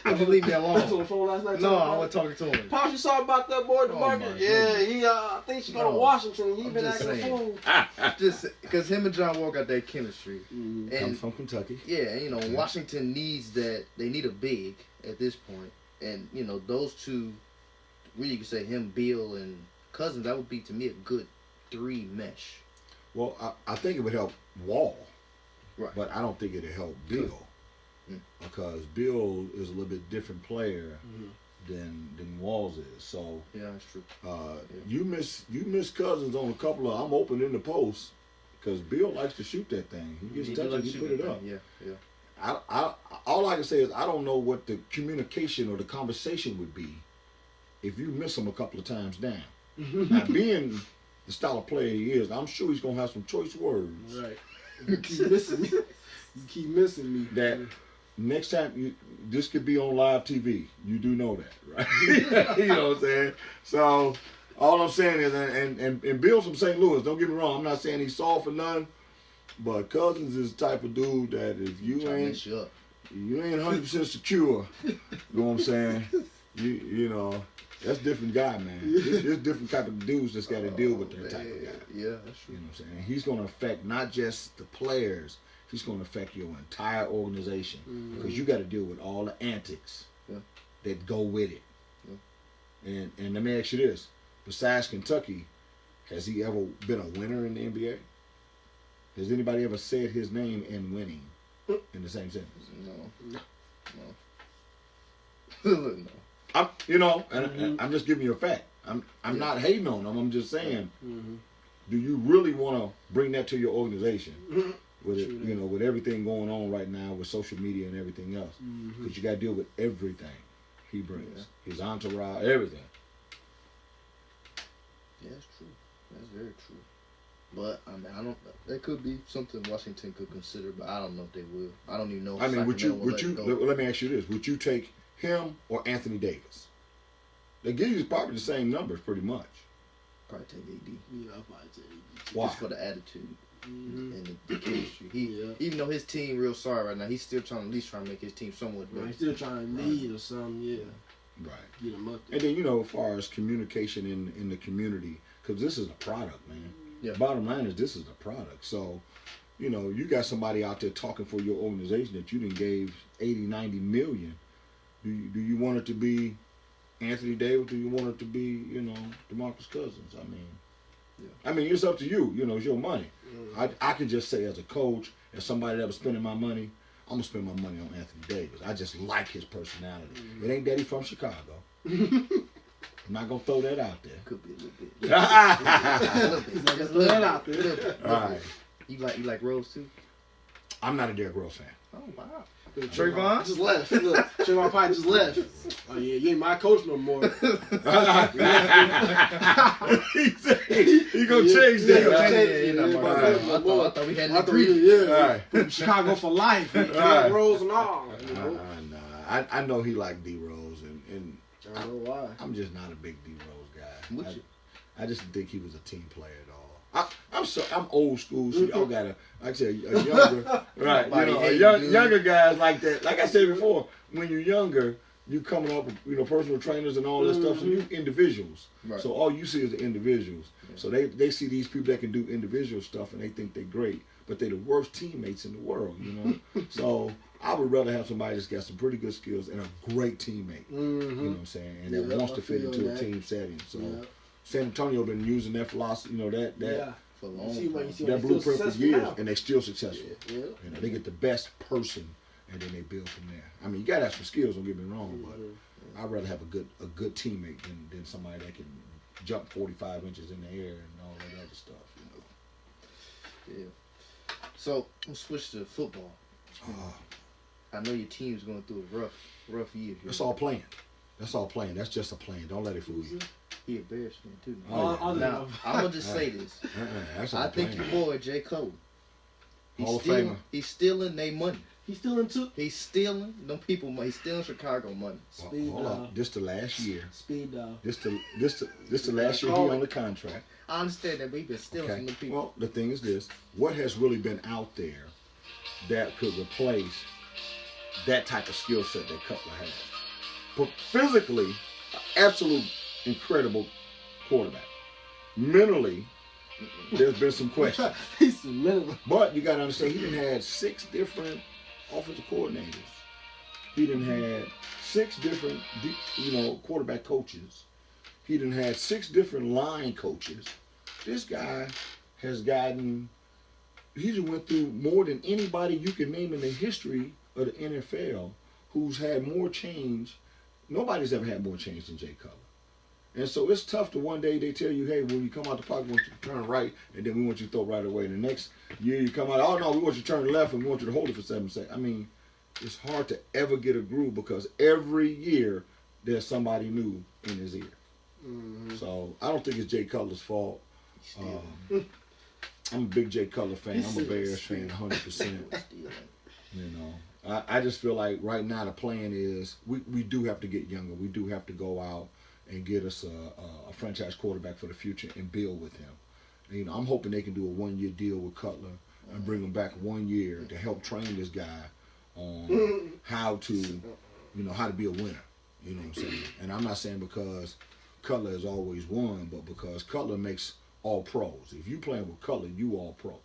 Would you leave me alone? On the phone last night. No, I wasn't talking to him. Pops, you saw about that boy at the market? Yeah, he I think she go to Washington. He been acting a fool. Just because him and John Wall got that chemistry. Comes And from Kentucky. yeah, and Washington needs that. They need a big at this point, and those two, really you could say him, Beal, and Cousins. That would be to me a good 3 mesh. Well, I think it would help Wall, Right. but I don't think it'd help Bill. Because Bill is a little bit different player than Walls is. So Yeah, that's true. you miss Cousins on a couple of I'm open in the post because Bill likes to shoot that thing. He gets touched, he put it up. Yeah. All I can say is I don't know what the communication or the conversation would be if you miss him a couple of times down. Now, being the style of player he is, I'm sure he's gonna have some choice words. Right. You keep missing me. You keep missing me. That next time this could be on live TV. You do know that, right? You know what I'm saying? So all I'm saying is, and Bill's from St. Louis. Don't get me wrong. I'm not saying he's soft or none, but Cousins is the type of dude that if you ain't 100% secure, you know what I'm saying? You know. That's a different guy, man. There's different type of dudes that's got to deal with that type of guy. Yeah, that's true. You know what I'm saying? He's going to affect not just the players, he's going to affect your entire organization. Because you got to deal with all the antics that go with it. And let me ask you this. Besides Kentucky, has he ever been a winner in the NBA? Has anybody ever said his name in winning in the same sentence? No. No. And I'm just giving you a fact. I'm not hating on him. I'm just saying, do you really want to bring that to your organization with it, with everything going on right now with social media and everything else? Because you got to deal with everything he brings, his entourage, everything. Yeah, that's true. That's very true. But I mean, I don't. That could be something Washington could consider, but I don't know if they will. I don't even know. I mean, would you? Let me ask you this: would you take him or Anthony Davis? They give you probably the same numbers, pretty much. Probably take AD. Yeah, I'll probably take AD. Why? Just for the attitude and the chemistry. Even though his team real sorry right now, he's still trying to make his team somewhat better. He's still trying to lead or something. Right. Get him up there. And then as far as communication in the community, because this is a product, man. Yeah. Bottom line is this is a product. So, you got somebody out there talking for your organization that you done gave 80, 90 million. Do you want it to be Anthony Davis? Do you want it to be, DeMarcus Cousins? I mean, it's up to you. It's your money. I can just say as a coach, as somebody that was spending my money, I'm going to spend my money on Anthony Davis. I just like his personality. It ain't that he from Chicago. I'm not going to throw that out there. Could be a little bit. A little bit. Just throw that out there. All right. You like Rose too? I'm not a Derrick Rose fan. Oh, wow. Trayvon just left. Look, Trayvon probably just left. Oh yeah, you ain't my coach no more. He gonna change that. I thought we had an agreement. Right. Chicago for life. Derrick Rose and all. I know he like D Rose, and I don't know why. I'm just not a big D Rose guy. I just didn't think he was a team player at all. I'm old school, so y'all gotta, like I said, a younger, right? Younger guys like that. Like I said before, when you're younger, you coming up with personal trainers and all that stuff. So you individuals. Right. So all you see is the individuals. Yeah. So they see these people that can do individual stuff and they think they're great, but they're the worst teammates in the world. So I would rather have somebody that's got some pretty good skills and a great teammate. You know what I'm saying? And that wants to fit into a team setting. So. San Antonio been using that philosophy, that for a long time. That blueprint for years, now. And they're still successful. Yeah. They get the best person, and then they build from there. I mean, you gotta have some skills. Don't get me wrong, but I'd rather have a good teammate than somebody that can jump 45 inches in the air and all that other stuff. Yeah. So we'll switch to football. I know your team's going through a rough year. That's all playing. That's all playing. That's just a playing. Don't let it fool you. He a Bears fan too. Now, I'm gonna just say this. I think your boy J. Cole. Hall of Famer. He's stealing their money. He's stealing too. He's stealing them people money. He's stealing Chicago money. Speed Hold up. This the last year. Speed dial. This the last year he on the contract. I understand that, but he's been stealing from the people. Well, the thing is this: what has really been out there that could replace that type of skill set that Cutler has? But physically, absolute incredible quarterback. Mentally, there's been some questions. He's mental. But you got to understand, he done had 6 different offensive coordinators. He done had 6 different, quarterback coaches. He done had 6 different line coaches. This guy has he just went through more than anybody you can name in the history of the NFL who's had more change. Nobody's ever had more change than Jay Cutler. And so it's tough to one day they tell you, hey, when you come out the pocket, we want you to turn right, and then we want you to throw right away. And the next year you come out, oh, no, we want you to turn left, and we want you to hold it for 7 seconds. I mean, it's hard to ever get a groove because every year there's somebody new in his ear. Mm-hmm. So I don't think it's Jay Cutler's fault. I'm a big Jay Cutler fan. I'm a Bears fan, 100%. I just feel like right now the plan is we do have to get younger. We do have to go out and get us a franchise quarterback for the future and build with him. I'm hoping they can do a 1-year deal with Cutler and bring him back 1 year to help train this guy on how to be a winner. You know what I'm saying? And I'm not saying because Cutler has always won, but because Cutler makes all pros. If you playing with Cutler, you all pro.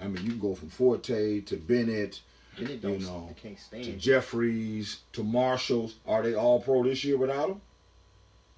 I mean, you can go from Forte to Bennett, to Jeffries, to Marshalls. Are they all pro this year without him?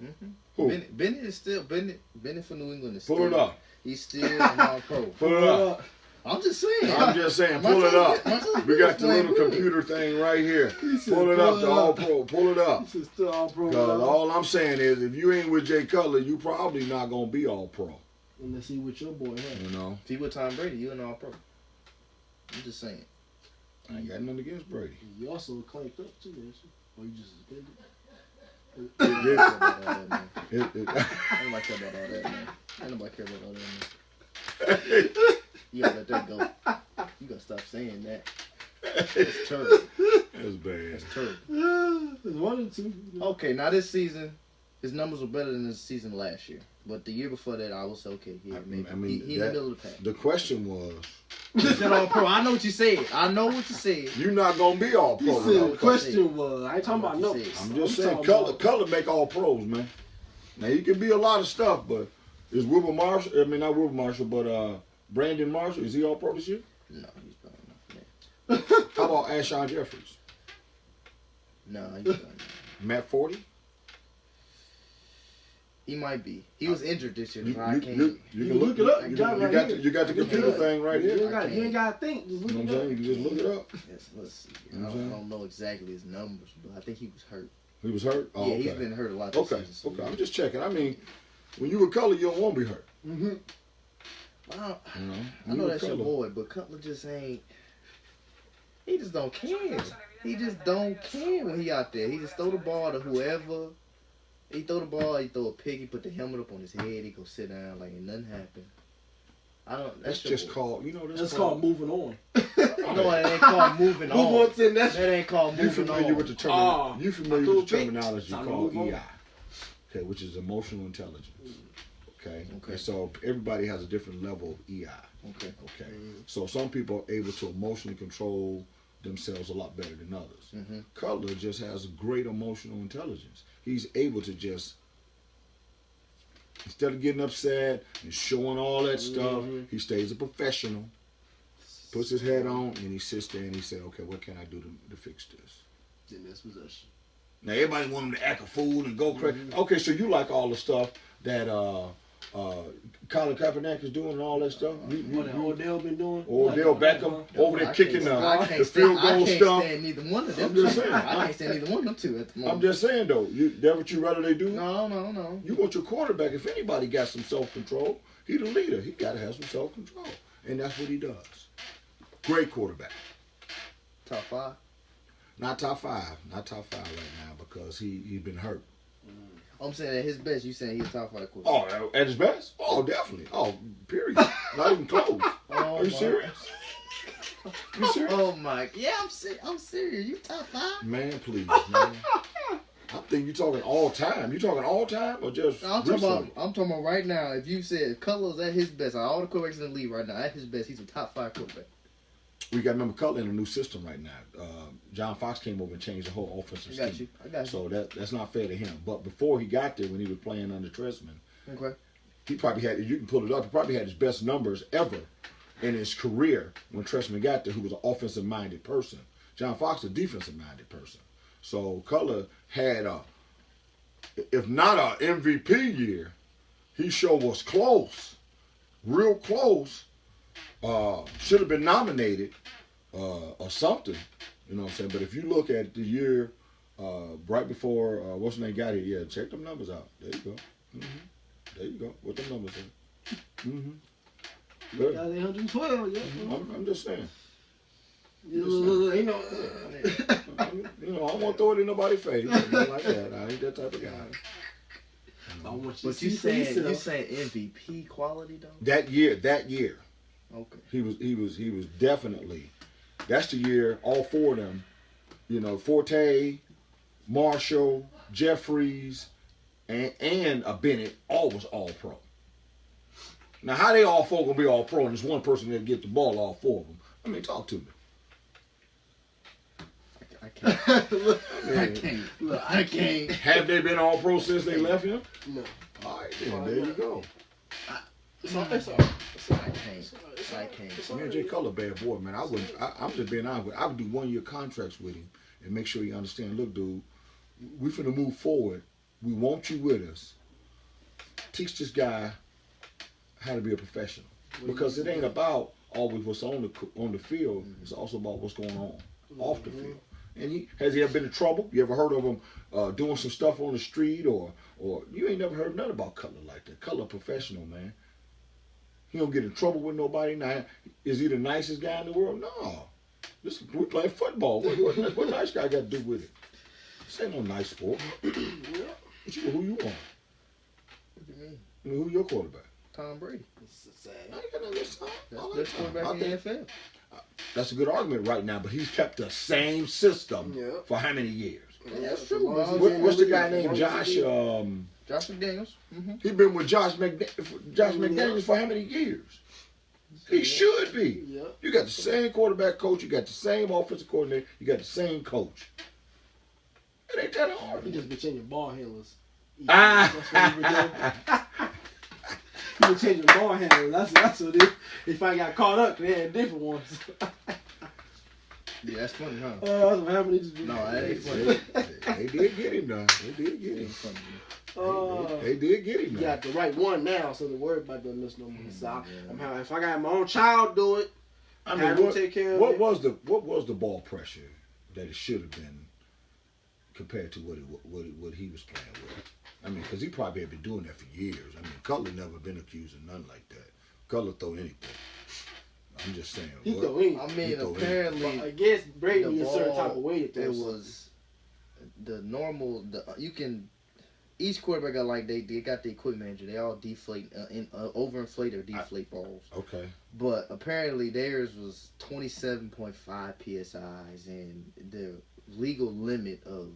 Mm-hmm. Who? Bennett is still Bennett for New England is still. Pull it up. He's still an all pro. Pull it up. I'm just saying. Pull it up. We got the little computer thing right here. Pull it up, the all pro. Pull it up. Still all pro. Because all I'm saying is, if you ain't with Jay Cutler, you probably not gonna be all pro. Unless he with your boy, huh? If he with Tom Brady, you an all pro. I'm just saying. I ain't got nothing against Brady. You also clanked up too, didn't you? Or you just suspended? I ain't nobody care about all that, man. Ain't nobody care about all that, man. You gotta let that go. You gotta stop saying that. That's terrible. That's bad. That's terrible. It's 1 and 2. Okay, now this season, his numbers were better than his season last year. But the year before that, I was okay. Yeah, maybe. I mean, he in the middle of the pack. The question was... He said all pro. I know what you said. You're not going to be all pro. He said the question was... I ain't talking about numbers. I'm just saying, Cutler make all pros, man. Now, he can be a lot of stuff, but is Wilbur Marshall... I mean, not Wilbur Marshall, but Brandon Marshall, is he all pro this year? No, he's probably not. How about Ashawn Jeffries? No, he's probably not. Matt Forty? He might be. He was injured this year. You can look it up. You got the computer thing right here. You ain't got to think. Just look it up. You can just look it up. Yes, let's see. I don't know exactly his numbers, but I think he was hurt. He was hurt? Oh, yeah, he's been hurt a lot this season. So okay. I'm just checking. I mean, when you with Cutler, you don't want to be hurt. Mm-hmm. I know that's your boy, but Cutler just ain't. He just don't care. He just don't care when he out there. He just throw the ball to whoever. He throw the ball, he throw a pick, he put the helmet up on his head, he go sit down like nothing happened. That's just called, that's called moving on. No, that ain't called moving on. That ain't called moving on. You familiar with the terminology called EI, okay, which is emotional intelligence. Okay. So everybody has a different level of EI. Okay. So some people are able to emotionally control themselves a lot better than others. Mm-hmm. Cutler just has great emotional intelligence. He's able to just, instead of getting upset and showing all that stuff, he stays a professional, puts his head on, and he sits there and he says, okay, what can I do to fix this? Then that's possession. Now, everybody want him to act a fool and go crazy. Okay, so you like all the stuff that Colin Kaepernick is doing and all that stuff. What Odell been doing? Odell Beckham over there kicking the field goal stuff. I can't stand neither one of them. I'm just saying. I can't stand neither one of them two at the moment. I'm just saying though, that what you rather they do? No. You want your quarterback. If anybody got some self-control, he the leader. He got to have some self-control, and that's what he does. Great quarterback. Top 5. Not top 5 right now because he's been hurt. I'm saying at his best, you saying he's a top 5 quarterback. Oh, at his best? Oh, definitely. Oh, period. Not even close. Are you serious? You serious? Oh my! Yeah, I'm serious. You top 5? Man, please, man. I think you're talking all time. You talking all time or just? I'm talking about right now. If you said Cutler's at his best, all the quarterbacks in the league right now at his best, he's a top 5 quarterback. We got to remember Cutler in a new system right now. John Fox came over and changed the whole offensive scheme. I got you. So that's not fair to him. But before he got there, when he was playing under Trestman, Okay. he probably had, you can pull it up, he probably had his best numbers ever in his career when Trestman got there, who was an offensive-minded person. John Fox, a defensive-minded person. So Cutler had if not an MVP year, he sure was close, real close. Should have been nominated or something, you know what I'm saying? But if you look at the year right before what's his name got here, yeah, check them numbers out. There you go. There you go. What them numbers are. 112, yeah. I'm just saying. You know, I don't want to throw it in nobody's face. Nothing like that. I ain't that type of guy. I want you But to you see saying MVP quality though? That year. Okay. He was definitely. That's the year all 4 of them, you know, Forte, Marshall, Jeffries, and a Bennett, all was all pro. Now how they all 4 gonna be all pro and there's one person that get the ball, all 4 of them? I mean, talk to me. I can't. I can't. Have they been all pro since they left him? No. All right, then there you go. It's all right. I can't. Me and Jay Cutler, bad boy, man. I'm just being honest with you. I would do 1-year contracts with him and make sure he understand. Look, dude, we finna move forward. We want you with us. Teach this guy how to be a professional, because it ain't about always what's on the field. It's also about what's going on off the field. And has he ever been in trouble? You ever heard of him doing some stuff on the street, or you ain't never heard nothing about Cutler like that? Cutler professional, man. He don't get in trouble with nobody. Now, is he the nicest guy in the world? No. We're playing football. What nice guy got to do with it? This ain't no nice sport. Who you want? What do you mean? I mean, who your quarterback? Tom Brady. I ain't got nothing against Tom. That's the best quarterback in the NFL. That's a good argument right now, but he's kept the same system for how many years? Yeah, that's true. What's the guy named Josh? Josh McDaniels. He been with Josh McDaniels for how many years? He should be. Yep. You got the same quarterback coach. You got the same offensive coordinator. You got the same coach. It ain't that hard. He just been changing ball handlers. Ah. That's what he been doing. He been changing ball handlers. That's what it is. If I got caught up, they had different ones. Yeah, that's funny, huh? That's what happened. No, that ain't funny. They did get him, though. They did get him. They did get him. You got the right one now, so don't worry about that miss no more. So if I got my own child do it, I have mean, him take care of what it. was the ball pressure that it should have been compared to what he was playing with? I mean, because he probably had been doing that for years. I mean, Cutler never been accused of nothing like that. Cutler throw anything. I'm just saying. He throw anything. I mean, apparently, against Brady a certain type of way. It was the normal. Each quarterback got like they got the equipment manager. They all deflate, overinflate or deflate balls. Okay. But apparently theirs was 27.5 psi's, and the legal limit of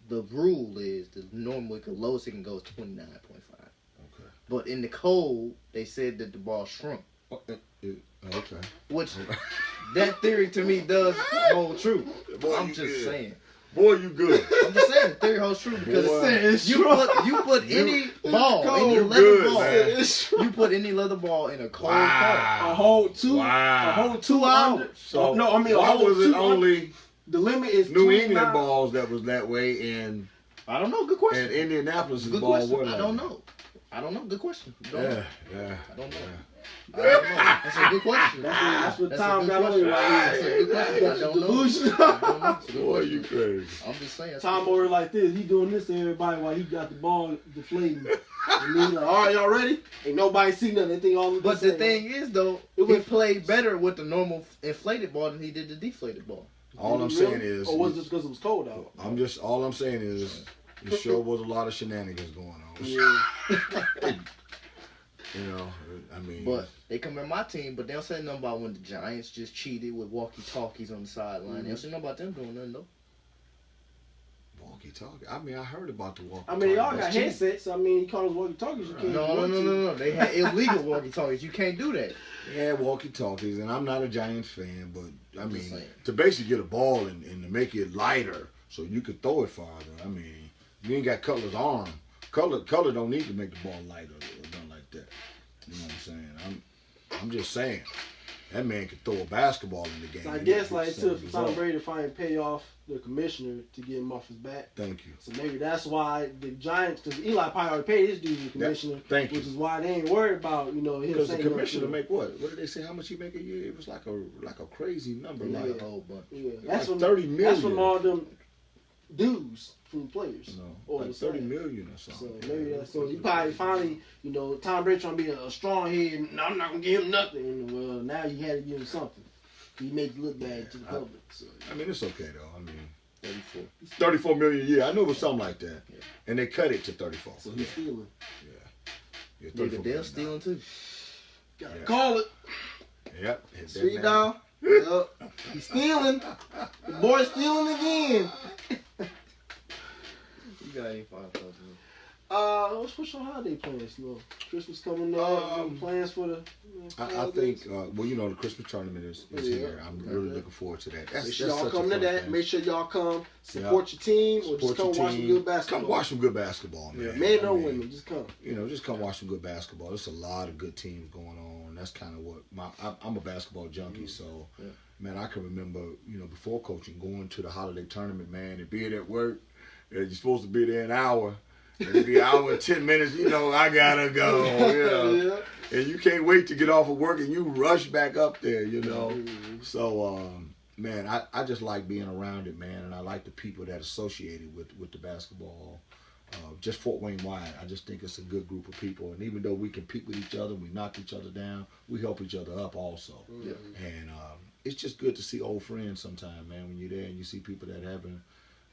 the rule is the lowest it can go is 29.5. Okay. But in the code, they said that the ball shrunk. Okay. Which that theory to me does hold true. Boy, I'm just saying. Boy, you good. I'm just saying the theory holds true because you put any ball, any leather good, ball, man. you put any leather ball in a cold car. A whole 2 hours. So no, I mean why was it only the limit is New 29. England balls that was that way, and I don't know. Good question. And Indianapolis' Good ball question. wasn't. I don't know. I don't know. Good question. Yeah. I don't know. I don't know. That's a good question. That's what That's Tom a good got on question. you right That's a good question. I don't know. I don't know. It's a good Boy, question. you crazy. I'm just saying. that's Tom a good over like this. He doing this to everybody while he got the ball deflating. And then he's like, all right, y'all ready? Ain't nobody see nothing. They think all of But this the thing is, though, It he was- played better with the normal inflated ball than he did the deflated ball. All I'm Really? saying is, Or was it just because it was cold out? all I'm saying is, there sure was a lot of shenanigans going on. Yeah. You know, I mean, But they come in my team, but they don't say nothing about when the Giants just cheated with walkie-talkies on the sideline. They don't say nothing about them doing nothing, though. walkie-talkie. I mean, I heard about the walkie-talkie. I mean, y'all got That's cheap. headsets. I mean, you call those walkie-talkies. You can't. No. They had illegal walkie-talkies. You can't do that. Yeah, walkie-talkies, and I'm not a Giants fan, but I I'm mean, just saying. to basically get a ball and to make it lighter so you could throw it farther. I mean, you ain't got Cutler's arm. Cutler don't need to make the ball lighter or nothing like that. You know what I'm saying? I'm just saying. That man could throw a basketball in the game. So I and guess get like the same to Tom result. Brady to finally pay off the commissioner to get him off his back. Thank you. So maybe that's why the Giants, because Eli probably already paid his dues to the commissioner, Thank you. which is why they ain't worried about him Because the saying commissioner nothing. make what? What did they say? How much he make a year? It was like a crazy number, Like like a whole bunch. Yeah, like that's from 30 million. That's from all them dues from the players. you know, Or like the 30 same. million or So something. maybe that's so. He probably finally, Tom Brady trying to be a strong head. And, no, I'm not gonna give him nothing. And, well, now you had to give him something. He made it look bad to the public. So. I mean, it's okay though. I mean, 34. 34 million a year. I knew it was something like that, Yeah. and they cut it to 34. So he's stealing. Yeah, Nigga, 34 they're million stealing too. Gotta Yeah. call it. Yep. hit that Sweet now. dog. Yep. He's stealing. The boy's stealing again. You got any 5,000? What's your holiday plans? Christmas coming up. Plans for the. I think, well, the Christmas tournament is Yeah. here. I'm really looking forward to that. Make sure y'all such a come to fun that. thing. Make sure y'all come support your team or just Support come your watch some team. good basketball. Come watch some good basketball, man. Yeah. Men I or mean, women, just come. Just come watch some good basketball. There's a lot of good teams going on. That's kind of what I'm a basketball junkie, so Yeah. man, I can remember, before coaching, going to the holiday tournament, man, and being at work. And you're supposed to be there an hour. And it'd be an hour and 10 minutes. I gotta go. Yeah. And you can't wait to get off of work, and you rush back up there. So, man, I just like being around it, man, and I like the people that associated with the basketball. Just Fort Wayne wide, I just think it's a good group of people, and even though we compete with each other, we knock each other down, we help each other up also. Yeah. And it's just good to see old friends sometimes, man, when you're there and you see people that haven't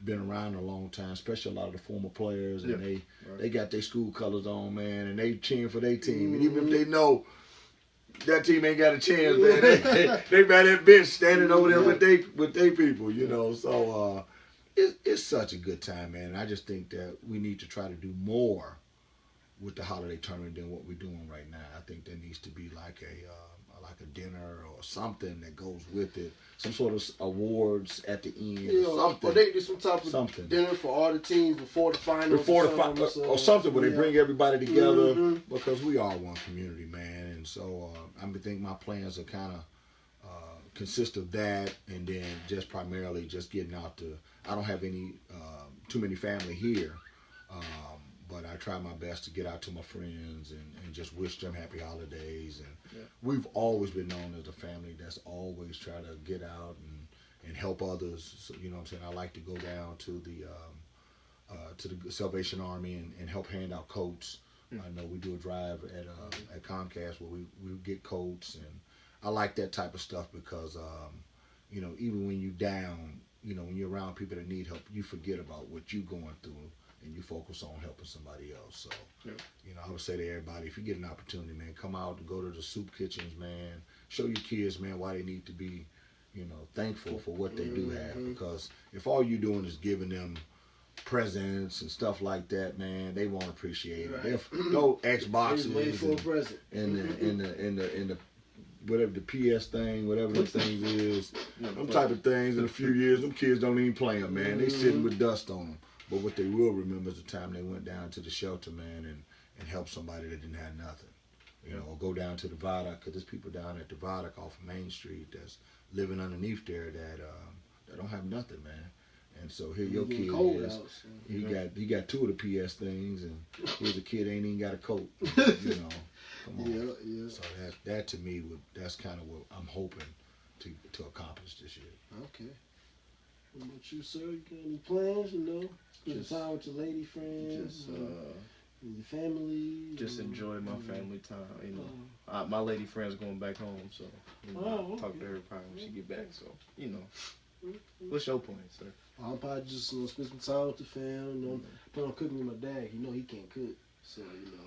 been around a long time, especially a lot of the former players, and Yeah. they got their school colors on, man, and they cheering for their team, and even if they know that team ain't got a chance, man, they by that bench standing over there with they people, So it's such a good time, man. And I just think that we need to try to do more with the holiday tournament than what we're doing right now. I think there needs to be like a dinner or something that goes with it, some sort of awards at the end, or something. Or they do some type of Something. dinner for all the teams before the finals. Or something where they bring everybody together, Mhm. because we are one community, man. And so I think my plans are kind of consist of that, and then just primarily just getting out to. I don't have any too many family here, but I try my best to get out to my friends and just wish them happy holidays. And we've always been known as a family that's always try to get out and help others. So, what I'm saying? I like to go down to the Salvation Army and help hand out coats. I know we do a drive at Comcast where we get coats, and I like that type of stuff because even when you down, when you're around people that need help, you forget about what you're going through and you focus on helping somebody else. So, I would say to everybody, if you get an opportunity, man, come out and go to the soup kitchens, man. Show your kids, man, why they need to be, thankful for what they do have. Because if all you're doing is giving them presents and stuff like that, man, they won't appreciate it. If no Xboxes Wait for a present. and the whatever the PS thing, whatever the thing is, them type of things. In a few years, them kids don't even play them, man. They sitting with dust on them. But what they will remember is the time they went down to the shelter, man, and helped somebody that didn't have nothing. Or go down to the viaduct, because there's people down at the viaduct off of Main Street that's living underneath there that don't have nothing, man. And so here your kid is. Out, so. He got 2 of the PS things, and here's a kid ain't even got a coat. Come on. Yeah. So that to me that's kind of what I'm hoping to accomplish this year. Okay. What about you, sir? You got any plans? Spend time with your lady friends. Your family. Just enjoy my family time. My lady friend's going back home, so okay. Talk to her probably when she get back. So what's your plan, sir? I'll probably just spend some time with the fam. Plan on cooking with my dad. He can't cook, so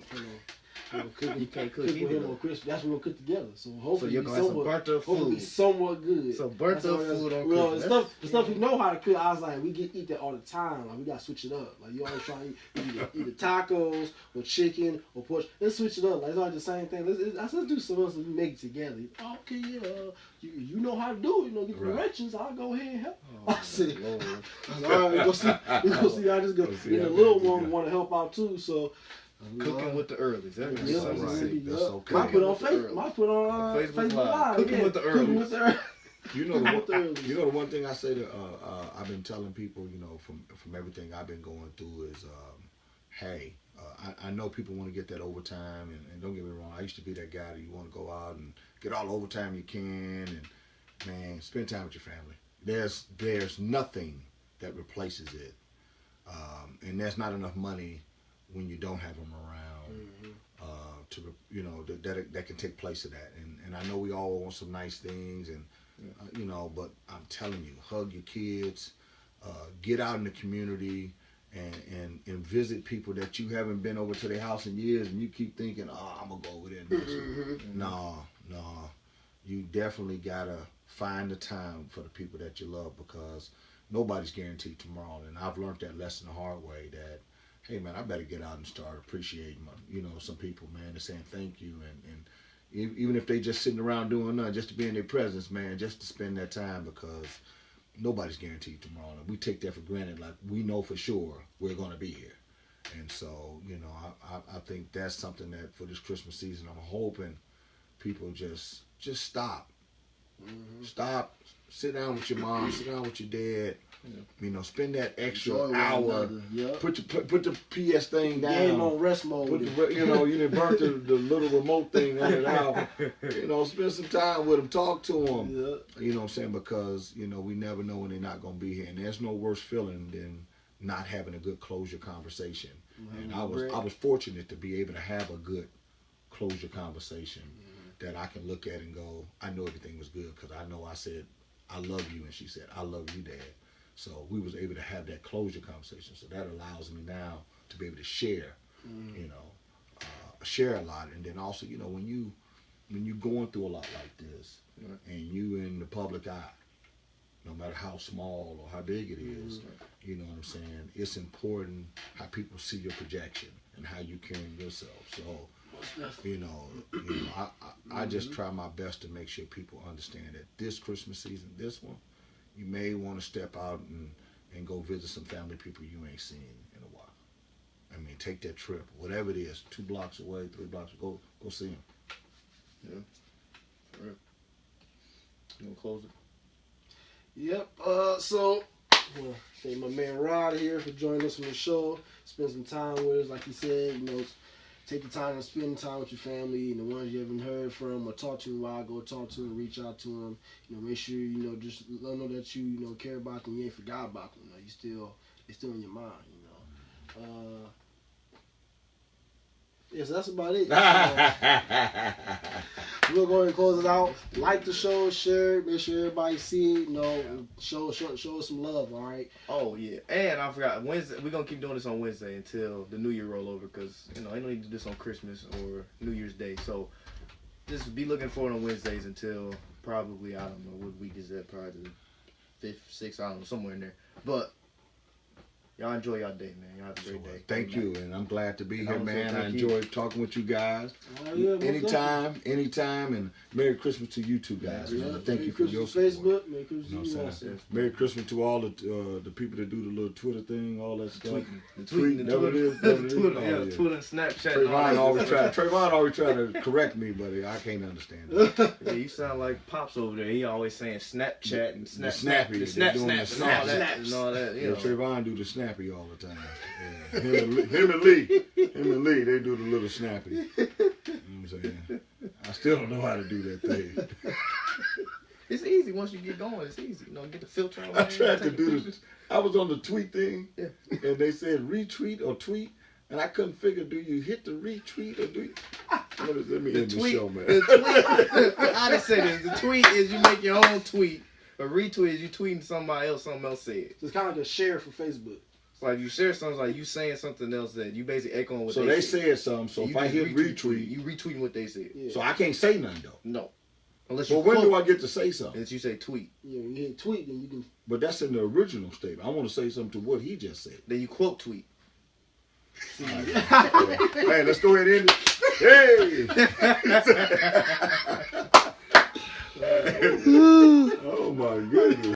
plan on cooking. You can't cook with either. him on Christmas. That's what we'll cook together. So hopefully, you're gonna have some burnt up food. Be somewhat good. So burnt up food on Christmas. The stuff we know how to cook. I was like, we eat that all the time. Like we gotta switch it up. Like you always try to eat either tacos or chicken or pork. Let's switch it up. Like it's all the same thing. Let's do something else and make it together. Okay, you know how to do it. Get the directions. I'll go ahead and help. I said, all right, we go see. I just go. And the little one want to help out too. So. Cooking with the earlies. That's right. That's okay. Might put on Facebook Live. Cooking with the earlies. You know the one thing I say that I've been telling people, from everything I've been going through is, hey, I know people want to get that overtime, and don't get me wrong, I used to be that guy that you want to go out and get all the overtime you can, and man, spend time with your family. There's nothing that replaces it, and there's not enough money when you don't have them around that can take place of that. And I know we all want some nice things, and but I'm telling you, hug your kids, get out in the community, and visit people that you haven't been over to their house in years, and you keep thinking, I'm gonna go over there and do something. No, you definitely gotta find the time for the people that you love, because nobody's guaranteed tomorrow. And I've learned that lesson the hard way, that hey man, I better get out and start appreciating some people, man, and saying thank you, and even if they just sitting around doing nothing, just to be in their presence, man, just to spend that time, because nobody's guaranteed tomorrow. And we take that for granted, like we know for sure we're gonna be here. And so, I think that's something that for this Christmas season, I'm hoping people just stop. Stop, sit down with your mom, sit down with your dad. Spend that extra hour. Put the PS thing down. Game on rest mode. You didn't burn the little remote thing on it out. Spend some time with them, talk to them. Yeah. You know what I'm saying? Because we never know when they're not gonna be here, and there's no worse feeling than not having a good closure conversation. And I was fortunate to be able to have a good closure conversation that I can look at and go, I know everything was good, because I know I said I love you, and she said I love you, Dad. So we was able to have that closure conversation. So that allows me now to be able to share, share a lot. And then also, when you going through a lot like this, and you in the public eye, no matter how small or how big it is, you know what I'm saying, it's important how people see your projection and how you carrying yourself. So, I just try my best to make sure people understand that this Christmas season, this one, you may want to step out and go visit some family people you ain't seen in a while. I mean, take that trip, whatever it is, 2 blocks away, 3 blocks, go see them. Yeah. All right. You gonna close it? Yep. So, I want to thank my man Rod here for joining us on the show. Spend some time with us, like he said. Take the time to spend time with your family and the ones you haven't heard from or talk to them while. Go talk to them, reach out to them. Make sure just let them know that you care about them. You ain't forgot about them. It's still in your mind. So that's about it. We'll go ahead and close it out. Like the show, share it, make sure everybody see it. Show us some love. All right. Oh yeah, and I forgot Wednesday. We're gonna keep doing this on Wednesday until the New Year roll over, because I don't need to do this on Christmas or New Year's Day. So just be looking for it on Wednesdays until probably, I don't know what week is that, probably the 5th, 6th, I don't know, somewhere in there. But Y'all enjoy y'all day, man. Y'all have a great day. Thank you, and I'm glad to be And here, also man. I thank enjoyed talking with you guys. Oh, yeah, most Anytime, and Merry Christmas to you two guys. Yeah, Man. Thank Merry you for your Christmas support. Facebook, Merry Christmas You know to what you I'm also. saying? Merry Christmas to all the people that do the little Twitter thing, all that stuff. The tweeting, That what it is? the That what it is? Twitter, Oh, yeah, yeah. Twitter and Snapchat. and all Trayvon that. always try to correct me, but I can't understand it. Yeah, you sound like Pops over there. He always saying Snapchat and The snappy, the they snap, doing snap, the and all that, snaps. and all that. You Yeah, know. Trayvon do the snappy all the time. Yeah. Him and Lee, they do the little snappy. You know what I'm saying? I still don't know how to do that thing. It's easy once you get going. It's easy. You know, get the filter on. I tried to do this. I was on the tweet thing, Yeah. and they said retweet or tweet, and I couldn't figure, do you hit the retweet or do you? Let me end the show, man. The tweet. I just say this. The tweet is you make your own tweet. A retweet is you tweeting something else said. It's kind of like a share for Facebook. It's like you share something, like you saying something else that you basically echoing what So they they said. said something, so You if I just hit retweet, you retweeting what they said. Yeah. so I can't say nothing though. No. Unless you But when quote, do I get to say something? unless you say tweet. Yeah, when you hit tweet, then you can. But that's in the original statement. I want to say something to what he just said. Then you quote tweet. Hey, let's go ahead and end it. Hey! Oh my goodness.